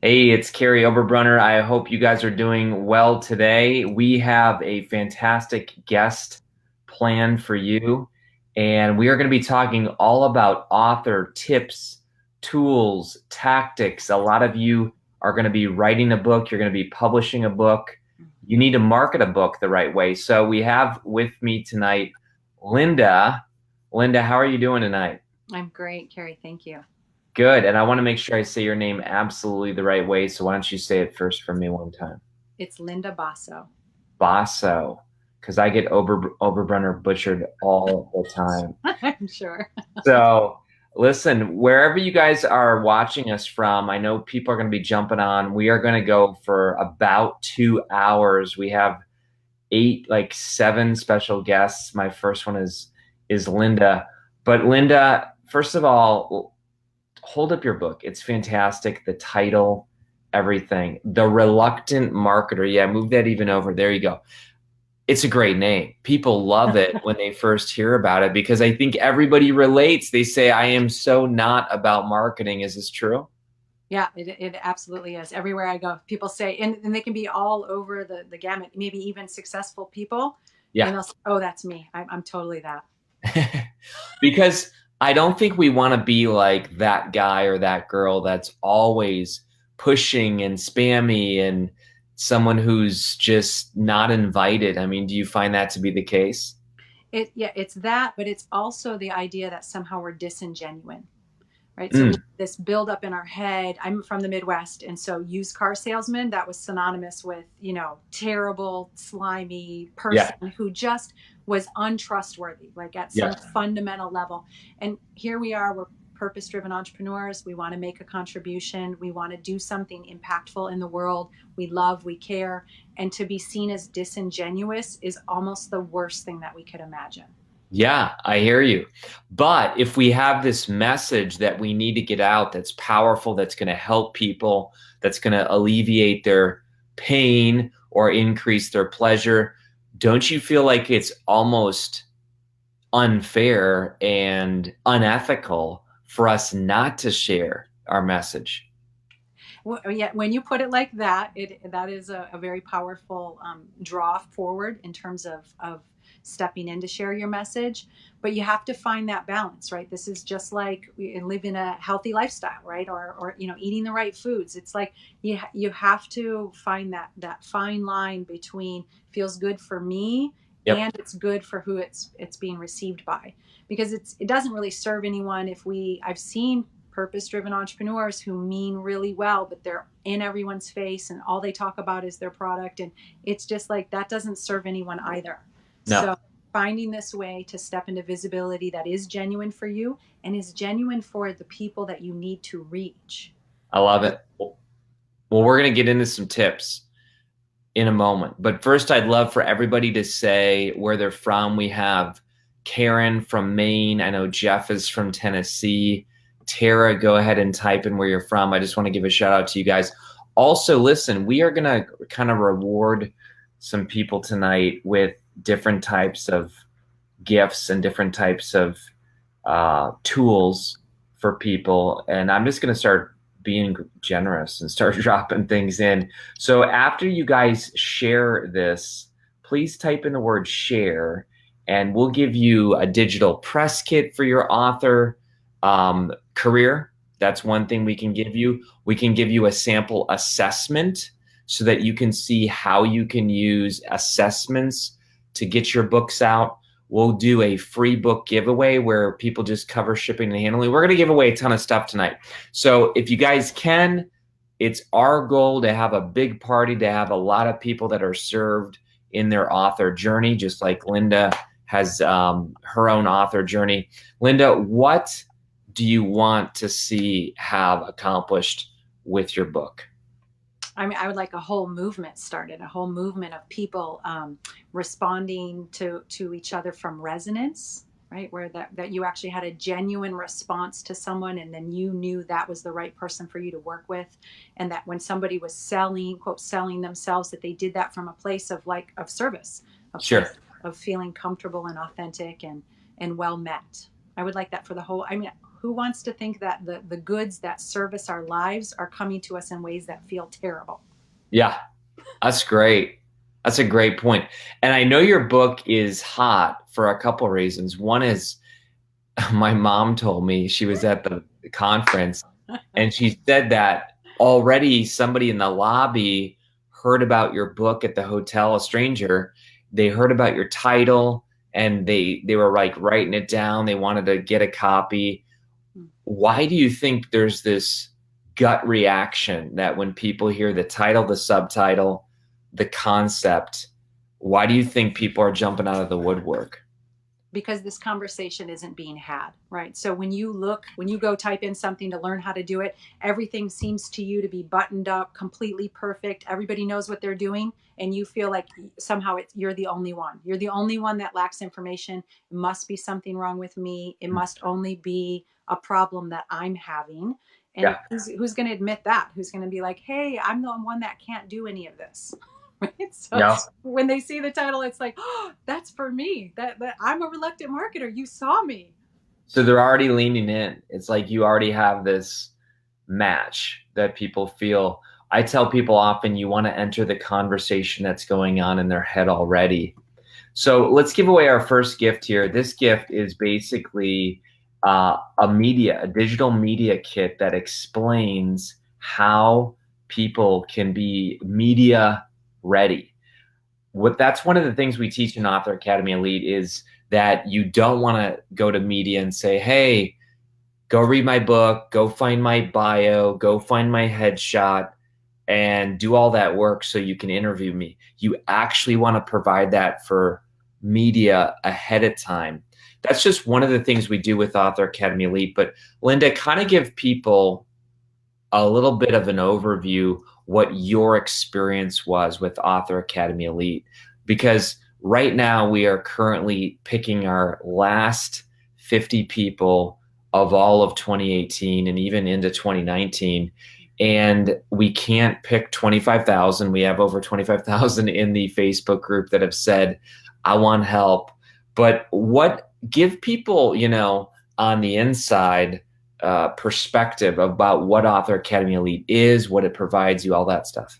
Hey, it's Kary Oberbrunner. I hope you guys are doing well today. We have a fantastic guest planned for you, and we are going to be talking all about author tips, tools, tactics. A lot of you are going to be writing a book, you're going to be publishing a book. You need to market a book the right way. So we have with me tonight Linda. Linda, how are you doing tonight? I'm great, Kary. Thank you. Good. And I want to make sure I say your name absolutely the right way. So why don't you say it first for me one time? It's Linda Basso. Basso. Because I get Oberbrunner butchered all the time. I'm sure. So listen, wherever you guys are watching us from, I know people are going to be jumping on. We are going to go for about 2 hours. We have eight, like seven special guests. My first one is Linda. But Linda, first of all, hold up your book. It's fantastic. The title, everything. The Reluctant Marketer. Yeah, move that even over. There you go. It's a great name. People love it when they first hear about it because I think everybody relates. They say, I am so not about marketing. Is this true? Yeah, it absolutely is. Everywhere I go, people say, and they can be all over the gamut, maybe even successful people. And Yeah. they'll say, oh, that's me. I'm totally that. Because I don't think we want to be like that guy or that girl that's always pushing and spammy and someone who's just not invited. I mean, do you find that to be the case? Yeah, it's that, but it's also the idea that somehow we're disingenuine. Right. So we Mm, have this buildup in our head. I'm from the Midwest. And so used car salesman, that was synonymous with, terrible, slimy person yeah. who just was untrustworthy, like at some Yeah. fundamental level. And here we are, we're purpose driven entrepreneurs. We want to make a contribution. We want to do something impactful in the world. We love, we care. And to be seen as disingenuous is almost the worst thing that we could imagine. Yeah, I hear you. But if we have this message that we need to get out that's powerful, that's going to help people, that's going to alleviate their pain or increase their pleasure, don't you feel like it's almost unfair and unethical for us not to share our message? Well, yeah, when you put it like that, that is a very powerful draw forward in terms of stepping in to share your message. But you have to find that balance, right? This is just like living a healthy lifestyle, right? Or eating the right foods. It's like you have to find that fine line between feels good for me Yep. and it's good for who it's being received by, because it doesn't really serve anyone if I've seen purpose driven entrepreneurs who mean really well, but they're in everyone's face and all they talk about is their product. And it's just like that doesn't serve anyone either. No, So finding this way to step into visibility that is genuine for you and is genuine for the people that you need to reach. I love it. Well, we're going to get into some tips in a moment. But first, I'd love for everybody to say where they're from. We have Karen from Maine. I know Jeff is from Tennessee. Tara, go ahead and type in where you're from. I just want to give a shout out to you guys. Also, listen, we are going to kind of reward some people tonight with different types of gifts and different types of tools for people. And I'm just going to start being generous and start dropping things in. So after you guys share this, please type in the word share and we'll give you a digital press kit for your author career. That's one thing we can give you. We can give you a sample assessment so that you can see how you can use assessments to get your books out. We'll do a free book giveaway where people just cover shipping and handling. We're going to give away a ton of stuff tonight. So if you guys can, it's our goal to have a big party, to have a lot of people that are served in their author journey, just like Linda has her own author journey. Linda, what do you want to see have accomplished with your book? I mean, I would like a whole movement started, a whole movement of people responding to each other from resonance, right? Where that you actually had a genuine response to someone, and then you knew that was the right person for you to work with, and that when somebody was selling, quote, selling themselves, that they did that from a place of service, a place Sure. of feeling comfortable and authentic and well met. I would like that for the whole. I mean, who wants to think that the goods that service our lives are coming to us in ways that feel terrible? Yeah, that's great. That's a great point. And I know your book is hot for a couple of reasons. One is my mom told me she was at the conference and she said that already somebody in the lobby heard about your book at the hotel, a stranger. They heard about your title and they were like writing it down. They wanted to get a copy. Why do you think there's this gut reaction that when people hear the title, the subtitle, the concept, why do you think people are jumping out of the woodwork? Because this conversation isn't being had, right? So when you go type in something to learn how to do it, everything seems to you to be buttoned up, completely perfect. Everybody knows what they're doing. And you feel like somehow you're the only one. You're the only one that lacks information. It must be something wrong with me. It must only be a problem that I'm having. And Yeah. who's going to admit that? Who's going to be like, hey, I'm the one that can't do any of this. Right? So No. when they see the title, it's like, oh, that's for me. That I'm a reluctant marketer. You saw me. So they're already leaning in. It's like you already have this match that people feel. I tell people often you want to enter the conversation that's going on in their head already. So let's give away our first gift here. This gift is basically a digital media kit that explains how people can be media ready. That's one of the things we teach in Author Academy Elite is that you don't want to go to media and say, hey, go read my book, go find my bio, go find my headshot, and do all that work so you can interview me. You actually want to provide that for media ahead of time. That's just one of the things we do with Author Academy Elite. But Linda, kind of give people a little bit of an overview what your experience was with Author Academy Elite, because right now we are currently picking our last 50 people of all of 2018 and even into 2019. And we can't pick 25,000. We have over 25,000 in the Facebook group that have said, I want help. But give people, on the inside perspective about what Author Academy Elite is, what it provides you, all that stuff.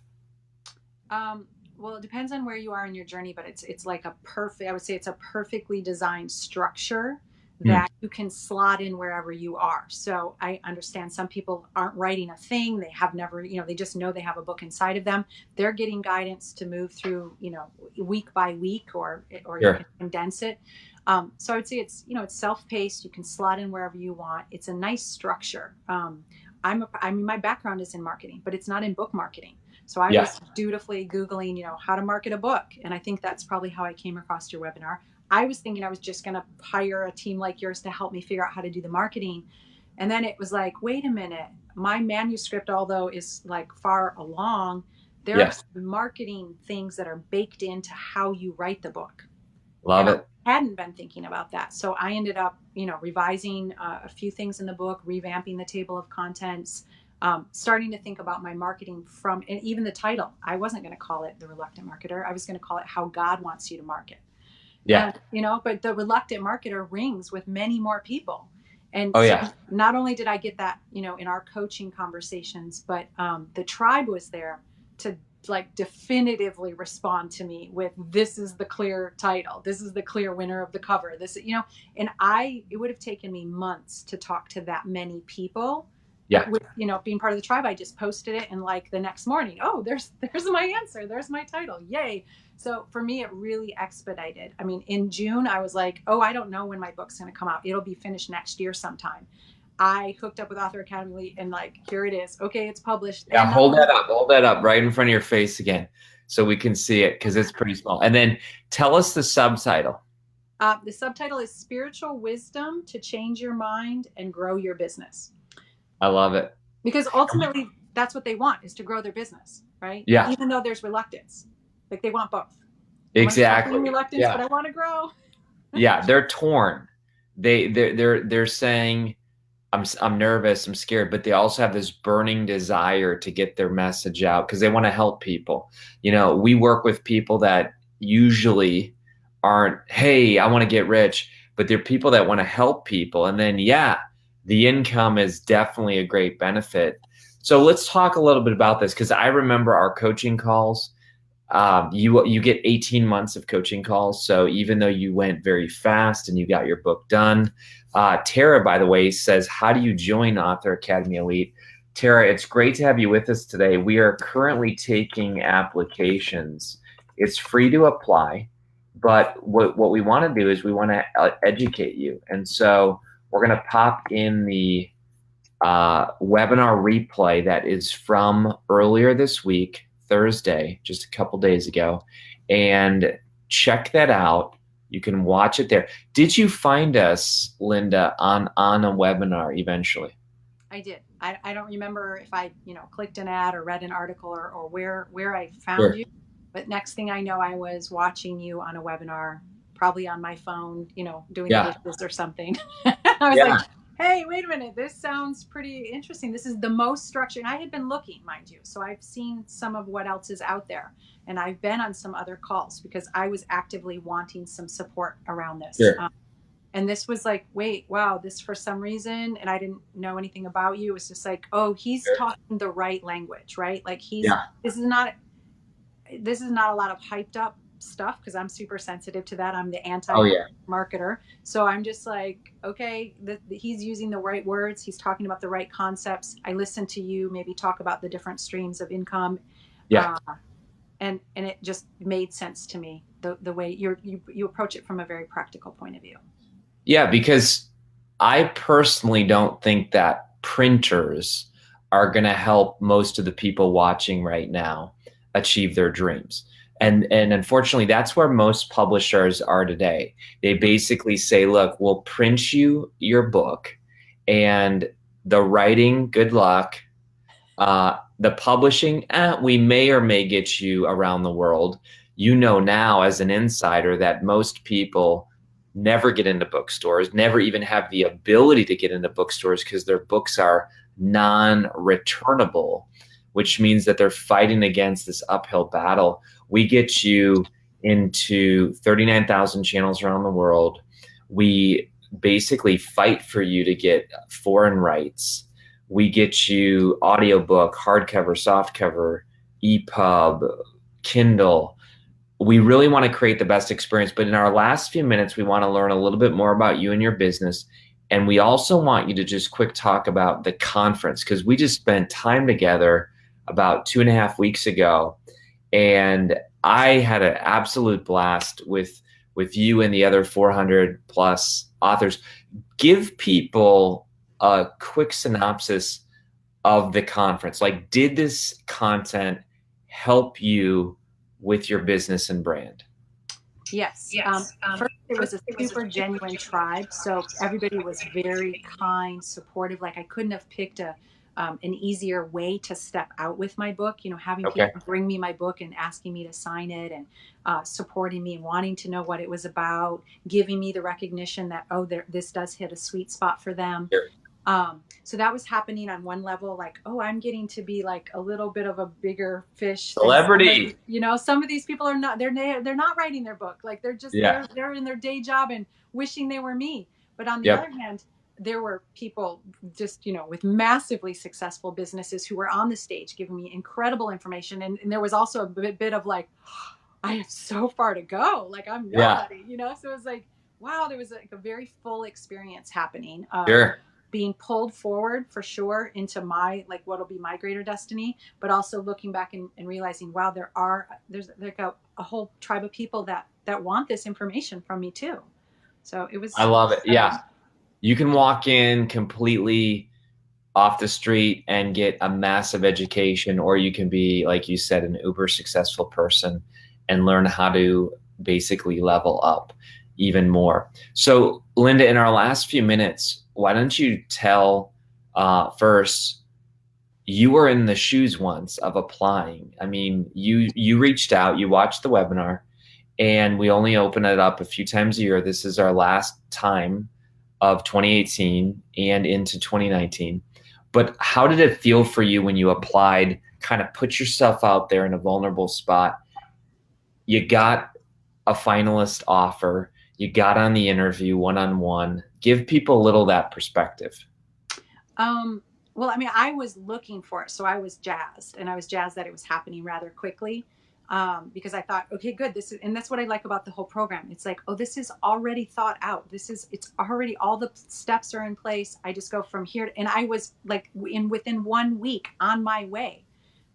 Well, it depends on where you are in your journey, but it's like I would say it's a perfectly designed structure that you can slot in wherever you are. So I understand some people aren't writing a thing. They have never, they just know they have a book inside of them. They're getting guidance to move through, week by week or Sure. You can condense it. So I would say it's self-paced. You can slot in wherever you want. It's a nice structure. My background is in marketing, but it's not in book marketing. So I was dutifully Googling, how to market a book. And I think that's probably how I came across your webinar. I was thinking I was just going to hire a team like yours to help me figure out how to do the marketing. And then it was like, wait a minute, my manuscript, although is like far along, there are some marketing things that are baked into how you write the book. Love it. I hadn't been thinking about that. So I ended up, revising a few things in the book, revamping the table of contents, starting to think about my marketing and even the title. I wasn't going to call it The Reluctant Marketer. I was going to call it How God Wants You to Market. Yeah. And, but the reluctant marketer rings with many more people. And not only did I get that, in our coaching conversations, but the tribe was there to definitively respond to me with, this is the clear title. This is the clear winner of the cover. This, and it would have taken me months to talk to that many people. Yeah. With, being part of the tribe, I just posted it and the next morning, oh, there's my answer. There's my title. Yay. So for me, it really expedited. I mean, in June, I was like, oh, I don't know when my book's going to come out. It'll be finished next year sometime. I hooked up with Author Academy and here it is. Okay, it's published. Yeah, hold that up right in front of your face again so we can see it because it's pretty small. And then tell us the subtitle. The subtitle is Spiritual Wisdom to Change Your Mind and Grow Your Business. I love it. Because ultimately, that's what they want, is to grow their business, right? Yeah. Even though there's reluctance. They want both. Exactly. Reluctance, but I want to grow. Yeah, they're torn. They're saying, I'm nervous, I'm scared, but they also have this burning desire to get their message out because they want to help people. We work with people that usually aren't, hey, I want to get rich, but they're people that want to help people. And then, the income is definitely a great benefit. So let's talk a little bit about this, because I remember our coaching calls. You get 18 months of coaching calls. So even though you went very fast and you got your book done, Tara, by the way, says, how do you join Author Academy Elite? Tara, it's great to have you with us today. We are currently taking applications. It's free to apply, but what we want to do is we want to educate you. And so we're going to pop in the webinar replay that is from earlier this week, Thursday, just a couple days ago, and check that out. You can watch it there. Did you find us, Linda, on a webinar eventually? I did. I don't remember if I, clicked an ad or read an article or where I found you. But next thing I know, I was watching you on a webinar, probably on my phone, doing the dishes or something. I was like, hey, wait a minute. This sounds pretty interesting. This is the most structured. And I had been looking, mind you. So I've seen some of what else is out there. And I've been on some other calls because I was actively wanting some support around this. Sure. And this was like, wait, wow, this for some reason, and I didn't know anything about you. It was just like, oh, he's talking the right language, right? Like this is not a lot of hyped up stuff, because I'm super sensitive to that. I'm the anti-marketer. So I'm just like, okay, he's using the right words. He's talking about the right concepts. I listened to you maybe talk about the different streams of income. Yeah. And it just made sense to me, the way you approach it from a very practical point of view. Yeah, because I personally don't think that printers are going to help most of the people watching right now achieve their dreams. And unfortunately, that's where most publishers are today. They basically say, look, we'll print you your book, and the writing, good luck. The publishing, we may or may get you around the world. You know now as an insider that most people never get into bookstores, never even have the ability to get into bookstores because their books are non-returnable, which means that they're fighting against this uphill battle. We get you into 39,000 channels around the world. We basically fight for you to get foreign rights. We get you audiobook, hardcover, softcover, EPUB, Kindle. We really want to create the best experience, but in our last few minutes, we want to learn a little bit more about you and your business. And we also want you to just quick talk about the conference, because we just spent time together about 2.5 weeks ago. And I had an absolute blast with you and the other 400 plus authors. Give people a quick synopsis of the conference. Like, did this content help you with your business and brand? Yes. First, it was a super genuine tribe. So everybody was very kind, supportive. Like, I couldn't have picked an easier way to step out with my book, having people bring me my book and asking me to sign it, and supporting me and wanting to know what it was about, giving me the recognition that, this does hit a sweet spot for them. Sure. So that was happening on one level, like, I'm getting to be like a little bit of a bigger fish. Celebrity. Some of these people are not, they're not writing their book. Like, they're just, they're in their day job and wishing they were me. But on the other hand, there were people just, with massively successful businesses who were on the stage giving me incredible information. And there was also a bit of like, I have so far to go. Like, I'm nobody, So it was like, wow, there was like a very full experience happening. Being pulled forward for sure into my, like, what'll be my greater destiny, but also looking back and realizing, wow, there's like a whole tribe of people that want this information from me too. So it was, I love it. Yeah. You can walk in completely off the street and get a massive education, or you can be, like you said, an uber successful person and learn how to basically level up even more. So Linda, in our last few minutes, why don't you tell first, you were in the shoes once of applying. I mean, you reached out, you watched the webinar, and we only open it up a few times a year. This is our last time of 2018 and into 2019. But how did it feel for you when you applied, kind of put yourself out there in a vulnerable spot? You got a finalist offer. You got on the interview one-on-one. Give people a little of that perspective. Well, I mean, I was looking for it, so I was jazzed, and I was jazzed that it was happening rather quickly, because I thought, okay, good. This is, and that's what I like about the whole program. It's like, oh, this is already thought out. It's already, all the steps are in place. I just go from here, and I was like, within 1 week on my way.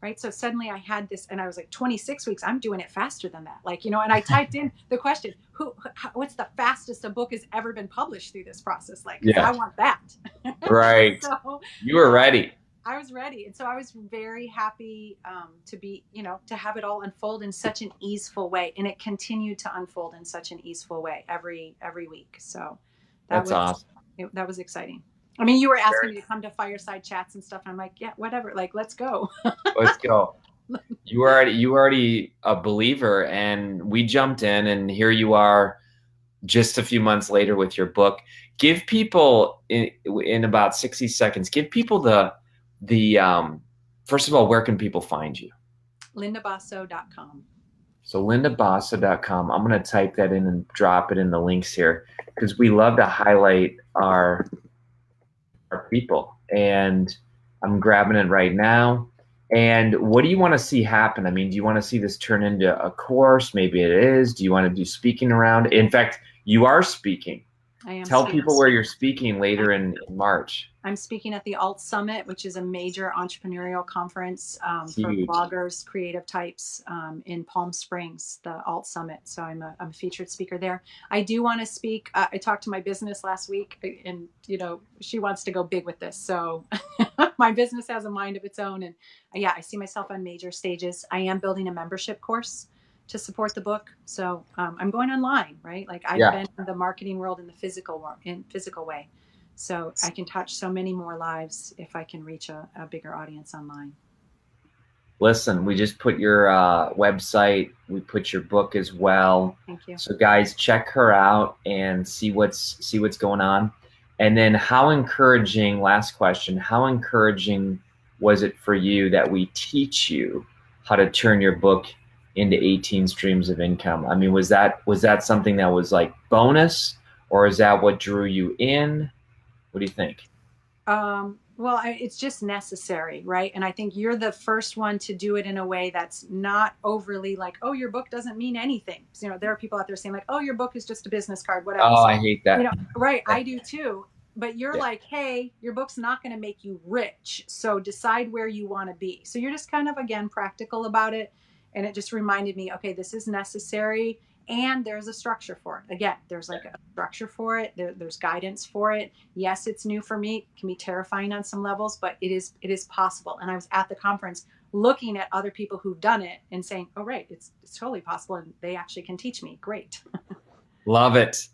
Right. So suddenly I had this, and I was like, 26 weeks, I'm doing it faster than that. Like, and I typed in the question, what's the fastest a book has ever been published through this process? Like, 'cause I Yeah. want that. Right. So You were ready. I was ready. And so I was very happy, to be, to have it all unfold in such an easeful way. And it continued to unfold in such an easeful way every week. So that That's was, awesome. that was exciting. I mean, you were asking me to come to fireside chats and stuff. I'm like, yeah, whatever. Like, let's go. Let's go. You already a believer, and we jumped in, and here you are just a few months later with your book. Give people in about 60 seconds, give people the first of all, where can people find you? lindabasso.com. So lindabasso.com. I'm going to type that in and drop it in the links here, because we love to highlight our people. And I'm grabbing it right now. And what do you want to see happen? I mean, do you want to see this turn into a course? Maybe it is. Do you want to do speaking around? In fact, you are speaking. I am. Tell people where you're speaking later in March. I'm speaking at the Alt Summit, which is a major entrepreneurial conference for Huge. bloggers, creative types, in Palm Springs, the Alt Summit. So I'm a featured speaker there. I do want to speak. I talked to my business last week, and she wants to go big with this. So my business has a mind of its own, and yeah, I see myself on major stages. I am building a membership course to support the book. So I'm going online, right? Like I've been in the marketing world in the physical way. So I can touch so many more lives if I can reach a bigger audience online. Listen, we just put your website. We put your book as well. Thank you. So guys, check her out and see what's going on. And then how encouraging, last question, how encouraging was it for you that we teach you how to turn your book into 18 streams of income? I mean, was that something that was like bonus, or is that what drew you in? What do you think? Well, it's just necessary, right? And I think you're the first one to do it in a way that's not overly like, oh, your book doesn't mean anything. So, there are people out there saying like, oh, your book is just a business card, whatever. Oh, I hate that. Right. I do too. But you're like, hey, your book's not going to make you rich. So decide where you want to be. So you're just kind of, again, practical about it. And it just reminded me, okay, this is necessary. And there's a structure for it. Again, there's like a structure for it. There's guidance for it. Yes, it's new for me. It can be terrifying on some levels, but it is possible. And I was at the conference looking at other people who've done it and saying, oh, right, it's totally possible. And they actually can teach me. Great. Love it.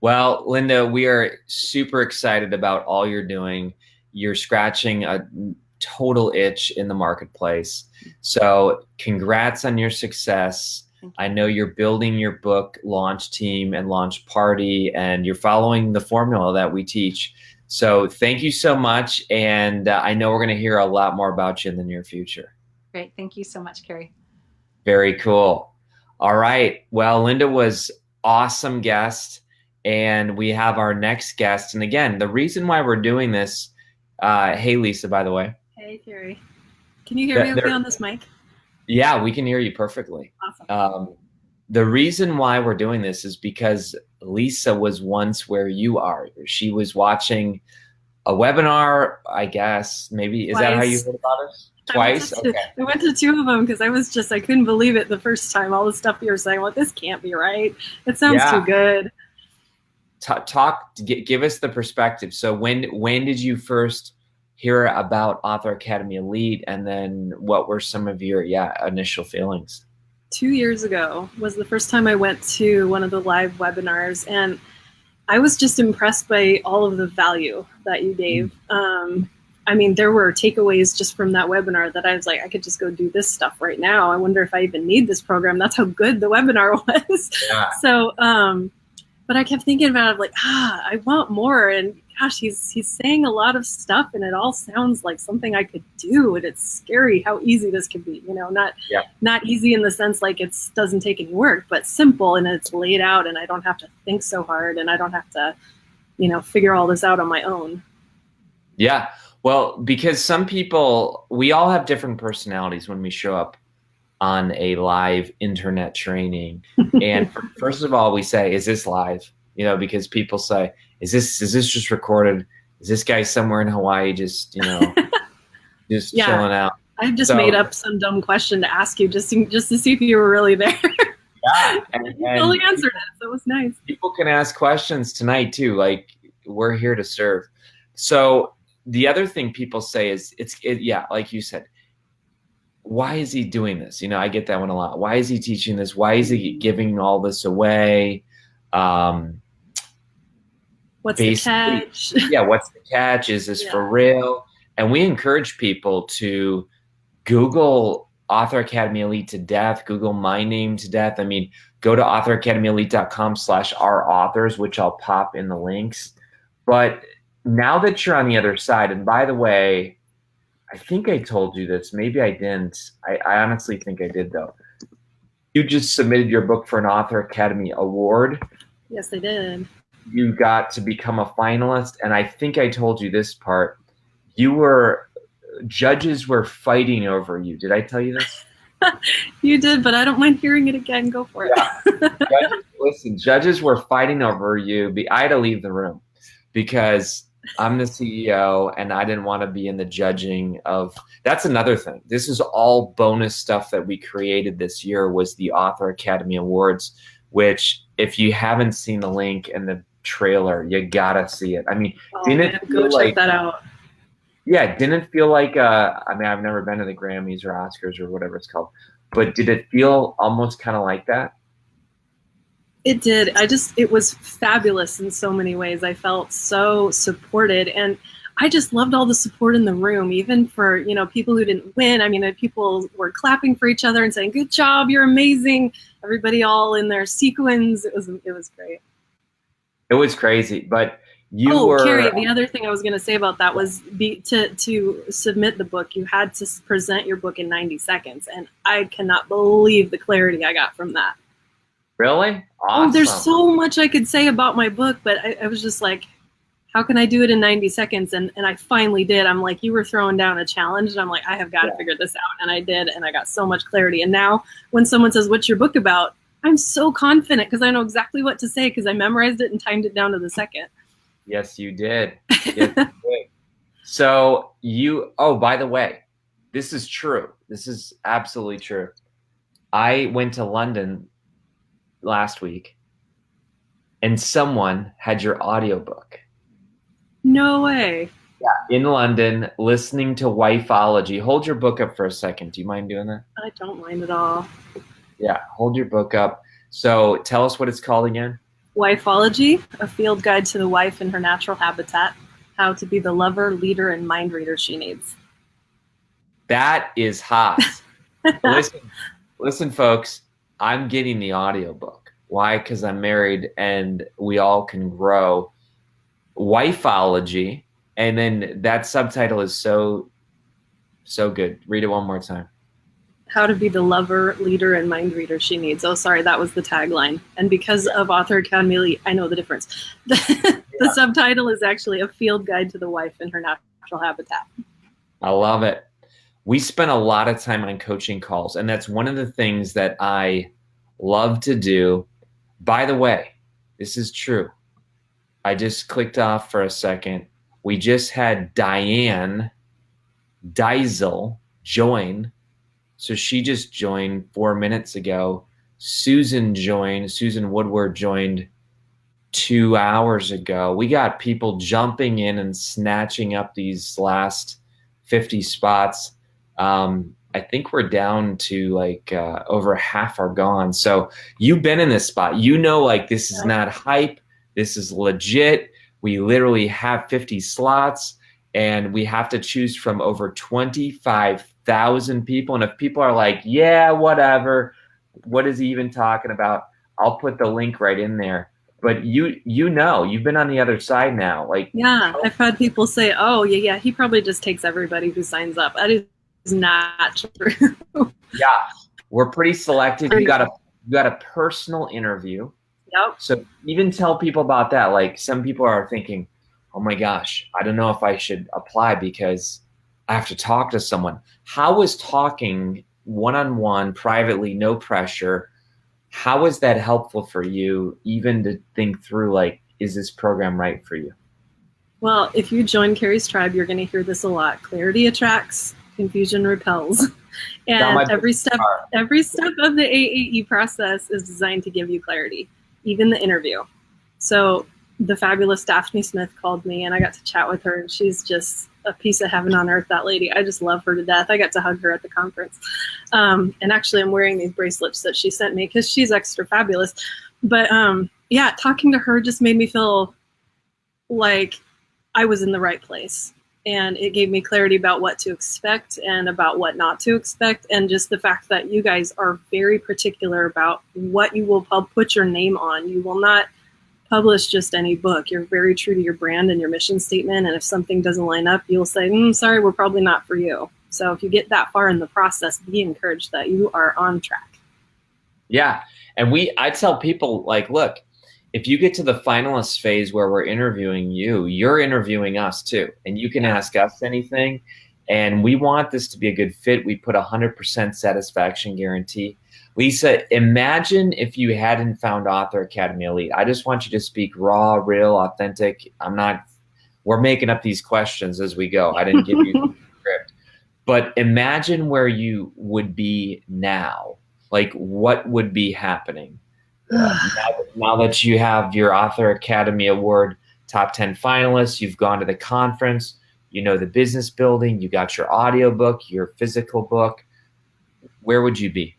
Well, Linda, we are super excited about all you're doing. You're scratching a total itch in the marketplace. So congrats on your success. I know you're building your book launch team and launch party, and you're following the formula that we teach. So thank you so much. And I know we're going to hear a lot more about you in the near future. Great. Thank you so much, Kary. Very cool. All right. Well, Linda was awesome guest, and we have our next guest. And again, the reason why we're doing this, hey, Lisa, by the way. Hey, Kary. Can you hear me okay on this mic? Yeah, we can hear you perfectly. Awesome. The reason why we're doing this is because Lisa was once where you are. She was watching a webinar, I guess. Maybe is that how you heard about us? Twice? I went to two of them because I couldn't believe it the first time. All the stuff you were saying, well, this can't be right. It sounds too good. Give us the perspective. So when did you first hear about Author Academy Elite, and then what were some of your initial feelings? 2 years ago was the first time I went to one of the live webinars, and I was just impressed by all of the value that you gave. I mean, there were takeaways just from that webinar that I was like, I could just go do this stuff right now. I wonder if I even need this program. That's how good the webinar was. Yeah. So, but I kept thinking about it, like, I want more. And gosh, he's saying a lot of stuff, and it all sounds like something I could do. And it's scary how easy this could be. Not easy in the sense like it doesn't take any work, but simple, and it's laid out, and I don't have to think so hard, and I don't have to, figure all this out on my own. Yeah. Well, because some people, we all have different personalities when we show up on a live internet training. And first of all, we say, is this live? You know, because people say, is this just recorded? Is this guy somewhere in Hawaii just, just Yeah. chilling out? I just made up some dumb question to ask you just to see if you were really there. Yeah. You totally answered it. So it was nice. People can ask questions tonight too. Like, we're here to serve. So the other thing people say is, yeah, like you said, why is he doing this? You know, I get that one a lot. Why is he teaching this? Why is he giving all this away? What's the catch? Yeah, what's the catch? Is this for real? And we encourage people to Google Author Academy Elite to death, Google my name to death. I mean, go to authoracademyelite.com/ourauthors, which I'll pop in the links. But now that you're on the other side, and by the way, I think I told you this. Maybe I didn't. I honestly think I did, though. You just submitted your book for an Author Academy Award. Yes, I did. You got to become a finalist. And I think I told you this part. Judges were fighting over you. Did I tell you this? You did, but I don't mind hearing it again. Go for it. Yeah. Judges were fighting over you. I had to leave the room because I'm the CEO and I didn't want to be in the judging of. That's another thing. This is all bonus stuff that we created this year was the Author Academy Awards, which if you haven't seen the link and the trailer, you gotta see it. I mean, go check that out. Yeah, didn't feel like I mean, I've never been to the Grammys or Oscars or whatever it's called, but did it feel almost kind of like that? It did. It was fabulous in so many ways. I felt so supported, and I just loved all the support in the room, even for, people who didn't win. I mean, people were clapping for each other and saying, "Good job, you're amazing." Everybody all in their sequins. It was great. It was crazy, but you were. Kary, the other thing I was going to say about that was to submit the book, you had to present your book in 90 seconds, and I cannot believe the clarity I got from that. Really? Awesome. Oh, there's so much I could say about my book, but I was just like, how can I do it in 90 seconds? And I finally did. I'm like, you were throwing down a challenge, and I'm like, I have got to figure this out. And I did, and I got so much clarity. And now when someone says, what's your book about? I'm so confident because I know exactly what to say because I memorized it and timed it down to the second. Yes, you did. Yes, you did. So by the way, this is true. This is absolutely true. I went to London last week and someone had your audiobook. No way. Yeah, in London, listening to Wifeology. Hold your book up for a second. Do you mind doing that? I don't mind at all. Yeah, hold your book up. So tell us what it's called again. Wifeology, a field guide to the wife in her natural habitat, how to be the lover, leader, and mind reader she needs. That is hot. Listen, folks, I'm getting the audiobook. Why? Because I'm married and we all can grow. Wifeology, and then that subtitle is so good. Read it one more time. How to be the lover, leader, and mind reader she needs. Oh, sorry, that was the tagline. And because of Author Academy Elite, I know the difference. The subtitle is actually a field guide to the wife in her natural habitat. I love it. We spent a lot of time on coaching calls, and that's one of the things that I love to do. By the way, this is true. I just clicked off for a second. We just had Diane Diesel join. So she just joined 4 minutes ago. Susan Woodward joined 2 hours ago. We got people jumping in and snatching up these last 50 spots. I think we're down to over half are gone. So you've been in this spot. This is not hype. This is legit. We literally have 50 slots and we have to choose from over 25,000 people. And if people are like, yeah, whatever, what is he even talking about? I'll put the link right in there. But you've been on the other side now. I've had people say, oh, yeah, he probably just takes everybody who signs up. That is not true. Yeah, we're pretty selective. You got a personal interview. Yep. So even tell people about that. Like some people are thinking, oh my gosh, I don't know if I should apply because I have to talk to someone. How was talking one-on-one, privately, no pressure, how was that helpful for you even to think through, like, is this program right for you? Well, if you join Kary's tribe, you're going to hear this a lot. Clarity attracts, confusion repels. And every step of the AAE process is designed to give you clarity, even the interview. So the fabulous Daphne Smith called me and I got to chat with her, and she's just a piece of heaven on earth, that lady. I just love her to death. I got to hug her at the conference. And actually I'm wearing these bracelets that she sent me because she's extra fabulous. But yeah, talking to her just made me feel like I was in the right place. And it gave me clarity about what to expect and about what not to expect. And just the fact that you guys are very particular about what you will put your name on. You will not publish just any book. You're very true to your brand and your mission statement. And if something doesn't line up, you'll say, sorry, we're probably not for you. So if you get that far in the process, be encouraged that you are on track. Yeah. And I tell people, like, look, if you get to the finalist phase where we're interviewing you, you're interviewing us too. And you can ask us anything. And we want this to be a good fit. We put 100% satisfaction guarantee. Lisa, imagine if you hadn't found Author Academy Elite. I just want you to speak raw, real, authentic. We're making up these questions as we go. I didn't give you the script. But imagine where you would be now. Like, what would be happening? Now that you have your Author Academy Award top 10 finalists, you've gone to the conference, you know the business building, you got your audiobook, your physical book, where would you be?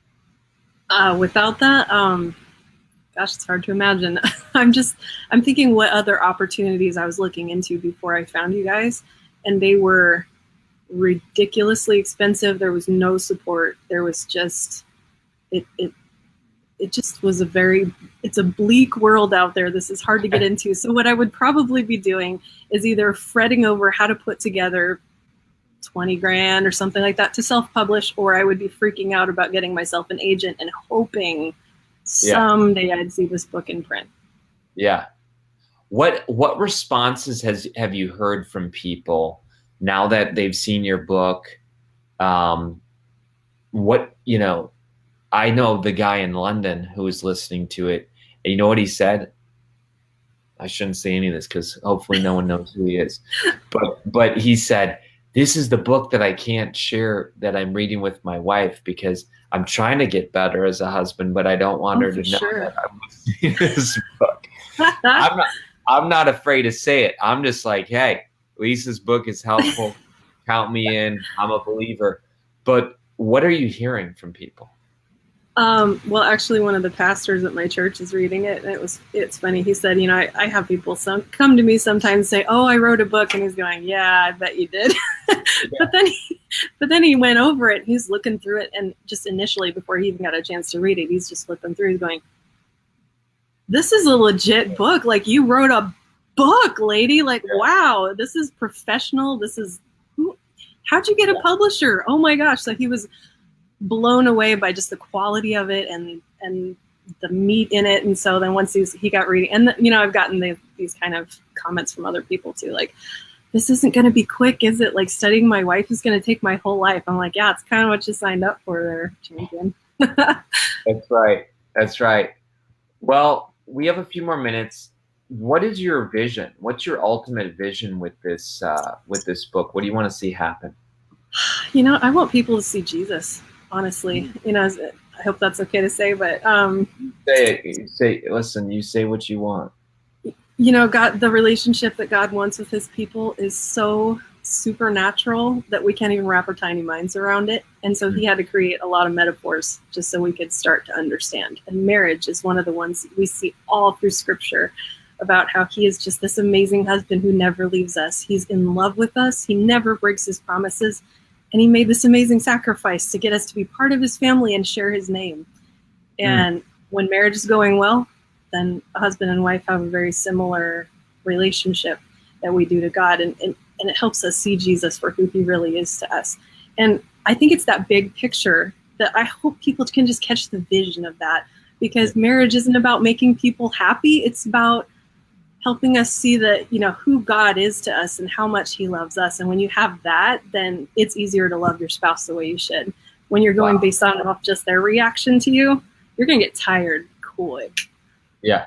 Without that, gosh, it's hard to imagine. I'm thinking what other opportunities I was looking into before I found you guys, and they were ridiculously expensive. There was no support. There was just, it just was it's a bleak world out there. This is hard to get into. So what I would probably be doing is either fretting over how to put together 20 grand or something like that to self-publish, or I would be freaking out about getting myself an agent and hoping someday I'd see this book in print. Yeah. What responses have you heard from people now that they've seen your book? I know the guy in London who was listening to it, and you know what he said? I shouldn't say any of this because hopefully no one knows who he is. But he said, this is the book that I can't share that I'm reading with my wife because I'm trying to get better as a husband, but I don't want her to know that I'm listening to this book. I'm not afraid to say it. I'm just like, hey, Lisa's book is helpful. Count me in. I'm a believer. But what are you hearing from people? Well, actually, one of the pastors at my church is reading it, and it's funny. He said, I have people come to me sometimes and say, oh, I wrote a book, and he's going, yeah, I bet you did. Yeah. But then he went over it. He's looking through it, and just initially, before he even got a chance to read it, he's just flipping through. He's going, this is a legit book. Like, you wrote a book, lady. Like, wow, this is professional. How'd you get a publisher? Oh my gosh. So he was blown away by just the quality of it and the meat in it. And so then once he got reading, and I've gotten these kind of comments from other people too, like, this isn't going to be quick, is it? Like, studying my wife is going to take my whole life. I'm like, yeah, it's kind of what you signed up for there, champion. That's right. That's right. Well, we have a few more minutes. What is your vision? What's your ultimate vision with this book? What do you want to see happen? I want people to see Jesus. Honestly, I hope that's okay to say, but listen, you say what you want. God, the relationship that God wants with his people is so supernatural that we can't even wrap our tiny minds around it. And so he had to create a lot of metaphors just so we could start to understand. And marriage is one of the ones we see all through scripture about how he is just this amazing husband who never leaves us. He's in love with us. He never breaks his promises. And he made this amazing sacrifice to get us to be part of his family and share his name. And when marriage is going well, then a husband and wife have a very similar relationship that we do to God. And it helps us see Jesus for who he really is to us. And I think it's that big picture that I hope people can just catch the vision of that, because marriage isn't about making people happy. It's about helping us see that, who God is to us and how much he loves us. And when you have that, then it's easier to love your spouse the way you should. When you're going based on just their reaction to you, you're going to get tired quick. Yeah.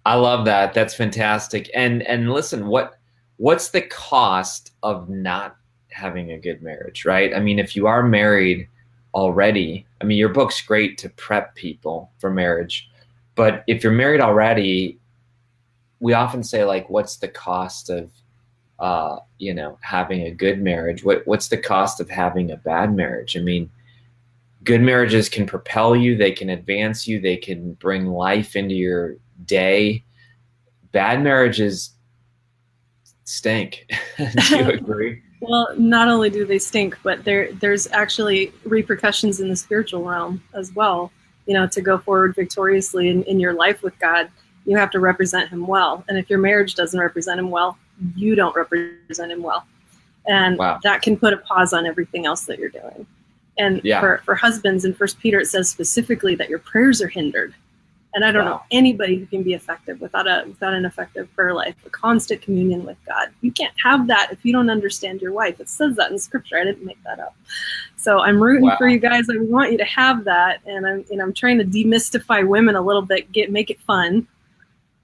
I love that. That's fantastic. And listen, what's the cost of not having a good marriage, right? I mean, if you are married already, I mean, your book's great to prep people for marriage, but if you're married already, we often say, like, what's the cost of, having a good marriage? What's the cost of having a bad marriage? I mean, good marriages can propel you. They can advance you. They can bring life into your day. Bad marriages stink. Do you agree? Well, not only do they stink, but there's actually repercussions in the spiritual realm as well. To go forward victoriously in your life with God, you have to represent him well. And if your marriage doesn't represent him well, you don't represent him well. And that can put a pause on everything else that you're doing. And for husbands in 1 Peter, it says specifically that your prayers are hindered. And I don't know anybody who can be effective without an effective prayer life, a constant communion with God. You can't have that if you don't understand your wife. It says that in scripture. I didn't make that up. So I'm rooting for you guys. I want you to have that. And I'm trying to demystify women a little bit, make it fun,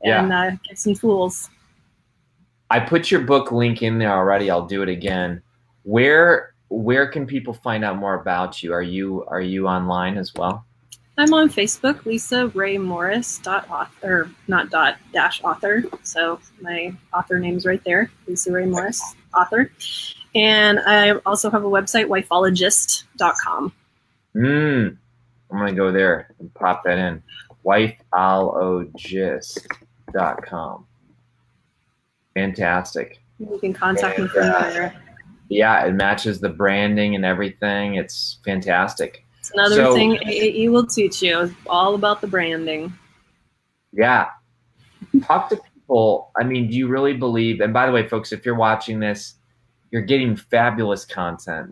and get some tools. I put your book link in there already. I'll do it again. Where can people find out more about you? Are you online as well? I'm on Facebook, Lisa Rae Morris author. So my author name's right there, Lisa Rae Morris, author. And I also have a website, wifeologist.com. I'm gonna go there and pop that in. Wifeologist.com. Fantastic. You can contact me from there. Yeah, it matches the branding and everything. It's fantastic. It's another thing AAE will teach you. It's all about the branding. Yeah. Talk to people. I mean, do you really believe, and by the way, folks, if you're watching this, you're getting fabulous content.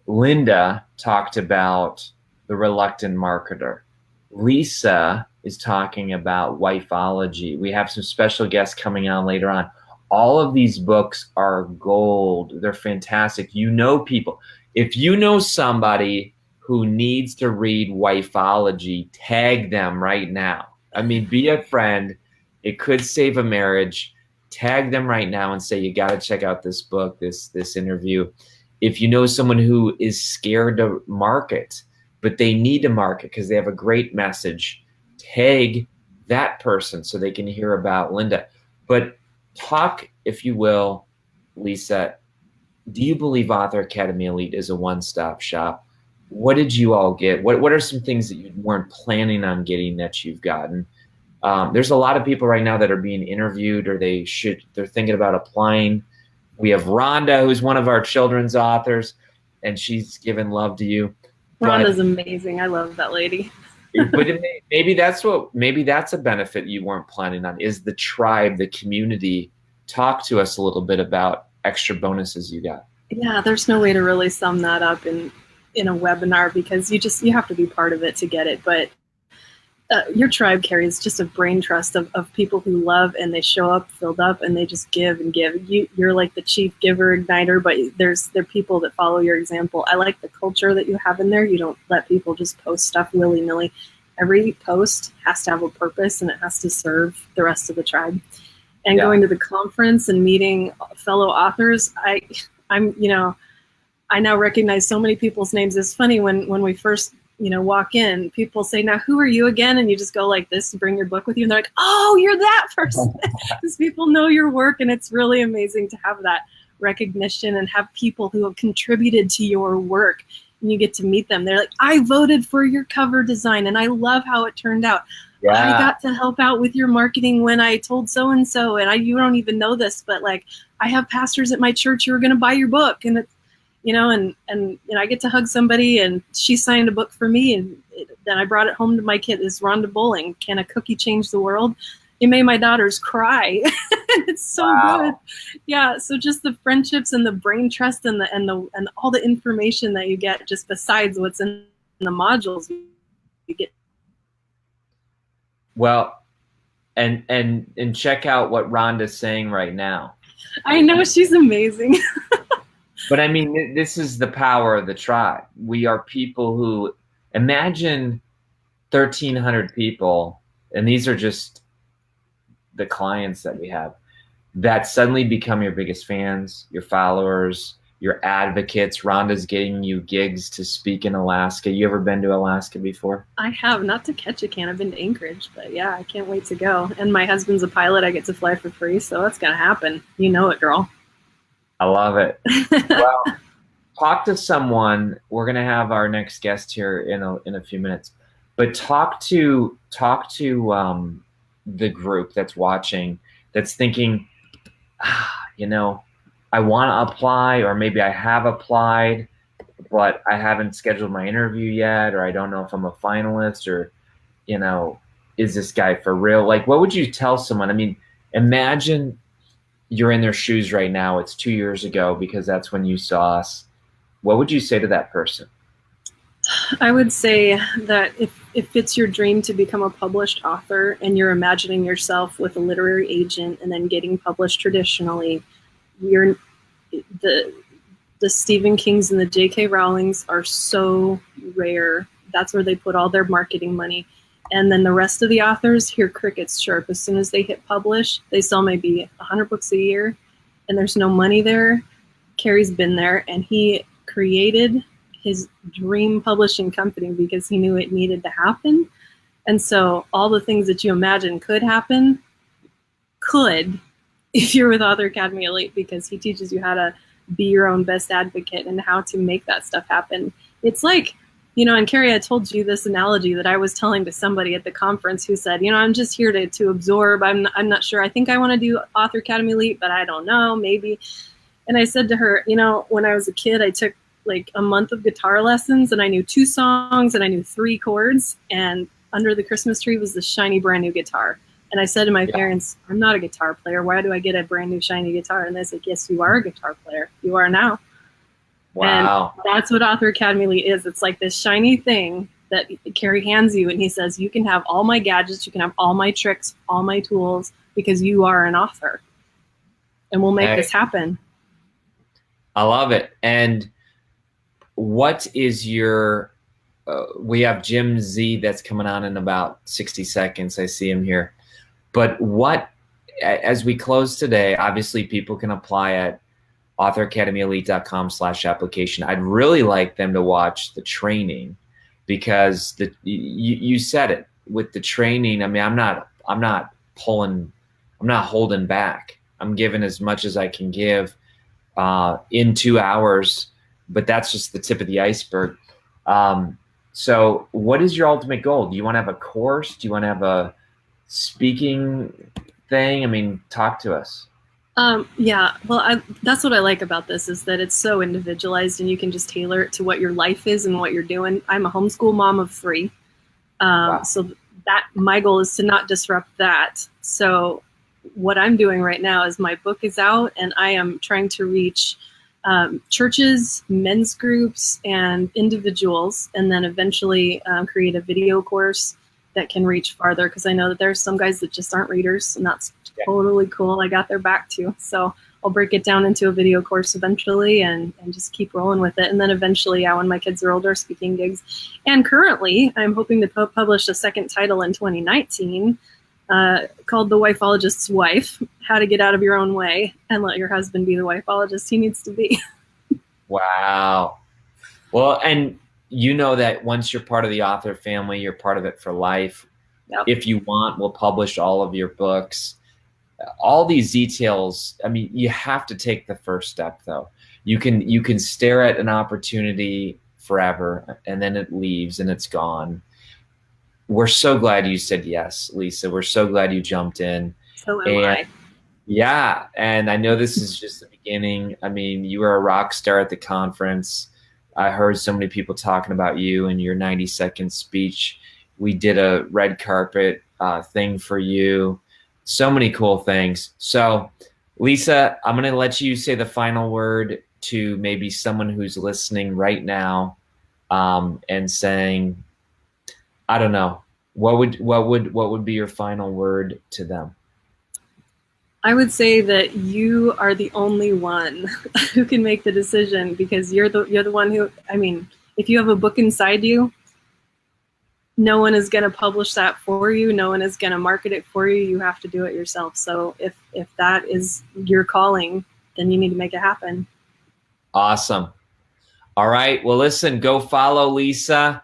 Linda talked about the reluctant marketer. Lisa is talking about Wifeology. We have some special guests coming on later on. All of these books are gold. They're fantastic. People. If you know somebody who needs to read Wifeology, tag them right now. I mean, be a friend. It could save a marriage. Tag them right now and say, you got to check out this book, this interview. If you know someone who is scared to market, but they need to market because they have a great message, tag that person so they can hear about Linda. But talk, if you will, Lisa, do you believe Author Academy Elite is a one-stop shop? What did you all get? What are some things that you weren't planning on getting that you've gotten? There's a lot of people right now that are being interviewed, or they're thinking about applying. We have Rhonda, who's one of our children's authors, and she's given love to you. Rhonda's amazing. I love that lady. But maybe that's a benefit you weren't planning on, is the tribe, the community. Talk to us a little bit about extra bonuses you got. Yeah, there's no way to really sum that up in a webinar, because you have to be part of it to get it. But your tribe, Kary, is just a brain trust of people who love, and they show up filled up, and they just give and give. You're like the chief giver igniter, but there are people that follow your example. I like the culture that you have in there. You don't let people just post stuff willy-nilly. Every post has to have a purpose, and it has to serve the rest of the tribe. And going to the conference and meeting fellow authors, I now recognize so many people's names. It's funny when we first walk in, people say, now who are you again? And you just go like this, bring your book with you. And they're like, oh, you're that person. Because people know your work, and it's really amazing to have that recognition and have people who have contributed to your work. And you get to meet them. They're like, I voted for your cover design, and I love how it turned out. Yeah. I got to help out with your marketing when I told so-and-so, and you don't even know this, but like, I have pastors at my church who are going to buy your book. And it's, and I get to hug somebody, and she signed a book for me, and then I brought it home to my kid. This is Rhonda Bowling. Can a cookie change the world? It made my daughters cry. It's so good. Yeah. So just the friendships and the brain trust and all the information that you get, just besides what's in the modules you get. Well, And check out what Rhonda's saying right now. I know, she's amazing. But I mean, this is the power of the tribe. We are people who, imagine 1,300 people, and these are just the clients that we have, that suddenly become your biggest fans, your followers, your advocates. Rhonda's getting you gigs to speak in Alaska. You ever been to Alaska before? I have, not to catch a can. I've been to Anchorage, but yeah, I can't wait to go. And my husband's a pilot. I get to fly for free, so that's going to happen. You know it, girl. I love it. Well, talk to someone. We're going to have our next guest here in a few minutes, but talk to the group that's watching, that's thinking, you know, I want to apply, or maybe I have applied, but I haven't scheduled my interview yet, or I don't know if I'm a finalist, or, you know, is this guy for real? Like, what would you tell someone? I mean, imagine you're in their shoes right now. It's 2 years ago, because that's when you saw us. What would you say to that person? I would say that if it's your dream to become a published author and you're imagining yourself with a literary agent and then getting published traditionally, the Stephen Kings and the J.K. Rowlings are so rare. That's where they put all their marketing money. And then the rest of the authors hear crickets chirp. As soon as they hit publish, they sell maybe 100 books a year, and there's no money there. Kary's been there, and he created his dream publishing company because he knew it needed to happen. And so all the things that you imagine could happen could, if you're with Author Academy Elite, because he teaches you how to be your own best advocate and how to make that stuff happen. It's like, you know, and Kary, I told you this analogy that I was telling to somebody at the conference who said, you know, I'm just here to absorb. I'm not sure. I think I want to do Author Academy Elite, but I don't know, maybe. And I said to her, you know, when I was a kid, I took like a month of guitar lessons, and I knew 2 songs and I knew 3 chords, and under the Christmas tree was this shiny brand new guitar. And I said to my parents, I'm not a guitar player. Why do I get a brand new shiny guitar? And they said, yes, you are a guitar player. You are now. Wow. And that's what Author Academy Elite is. It's like this shiny thing that Kary hands you, and he says, you can have all my gadgets, you can have all my tricks, all my tools, because you are an author. And we'll make this happen. I love it. And what is your, we have Jim Z that's coming on in about 60 seconds. I see him here. But what, as we close today, obviously people can apply at authoracademyelite.com/application. I'd really like them to watch the training, because you said it with the training. I mean, I'm not holding back. I'm giving as much as I can give in 2 hours, but that's just the tip of the iceberg. So what is your ultimate goal? Do you want to have a course? Do you want to have a speaking thing? I mean, talk to us. Yeah, well, that's what I like about this, is that it's so individualized and you can just tailor it to what your life is and what you're doing. I'm a homeschool mom of 3. Wow. So that my goal is to not disrupt that. So what I'm doing right now is my book is out, and I am trying to reach churches, men's groups, and individuals, and then eventually create a video course that can reach farther, because I know that there's some guys that just aren't readers, and that's totally cool. I got their back too. So I'll break it down into a video course eventually, and just keep rolling with it. And then eventually, when my kids are older, speaking gigs. And currently, I'm hoping to publish a second title in 2019 called The Wifeologist's Wife, How to Get Out of Your Own Way and Let Your Husband Be the Wifelogist He Needs to Be. Wow. Well, and you know that once you're part of the author family, you're part of it for life. Yep. If you want, we'll publish all of your books. All these details, I mean, you have to take the first step, though. You can stare at an opportunity forever, and then it leaves and it's gone. We're so glad you said yes, Lisa. We're so glad you jumped in. So am I. Yeah, and I know this is just the beginning. I mean, you were a rock star at the conference. I heard so many people talking about you and your 90-second speech. We did a red carpet thing for you. So many cool things. So, Lisa, I'm going to let you say the final word to maybe someone who's listening right now and saying, I don't know, what would be your final word to them? I would say that you are the only one who can make the decision, because you're the one who, I mean, if you have a book inside you, no one is going to publish that for you. No one is going to market it for you. You have to do it yourself. So if that is your calling, then you need to make it happen. Awesome. All right. Well, listen, go follow Lisa,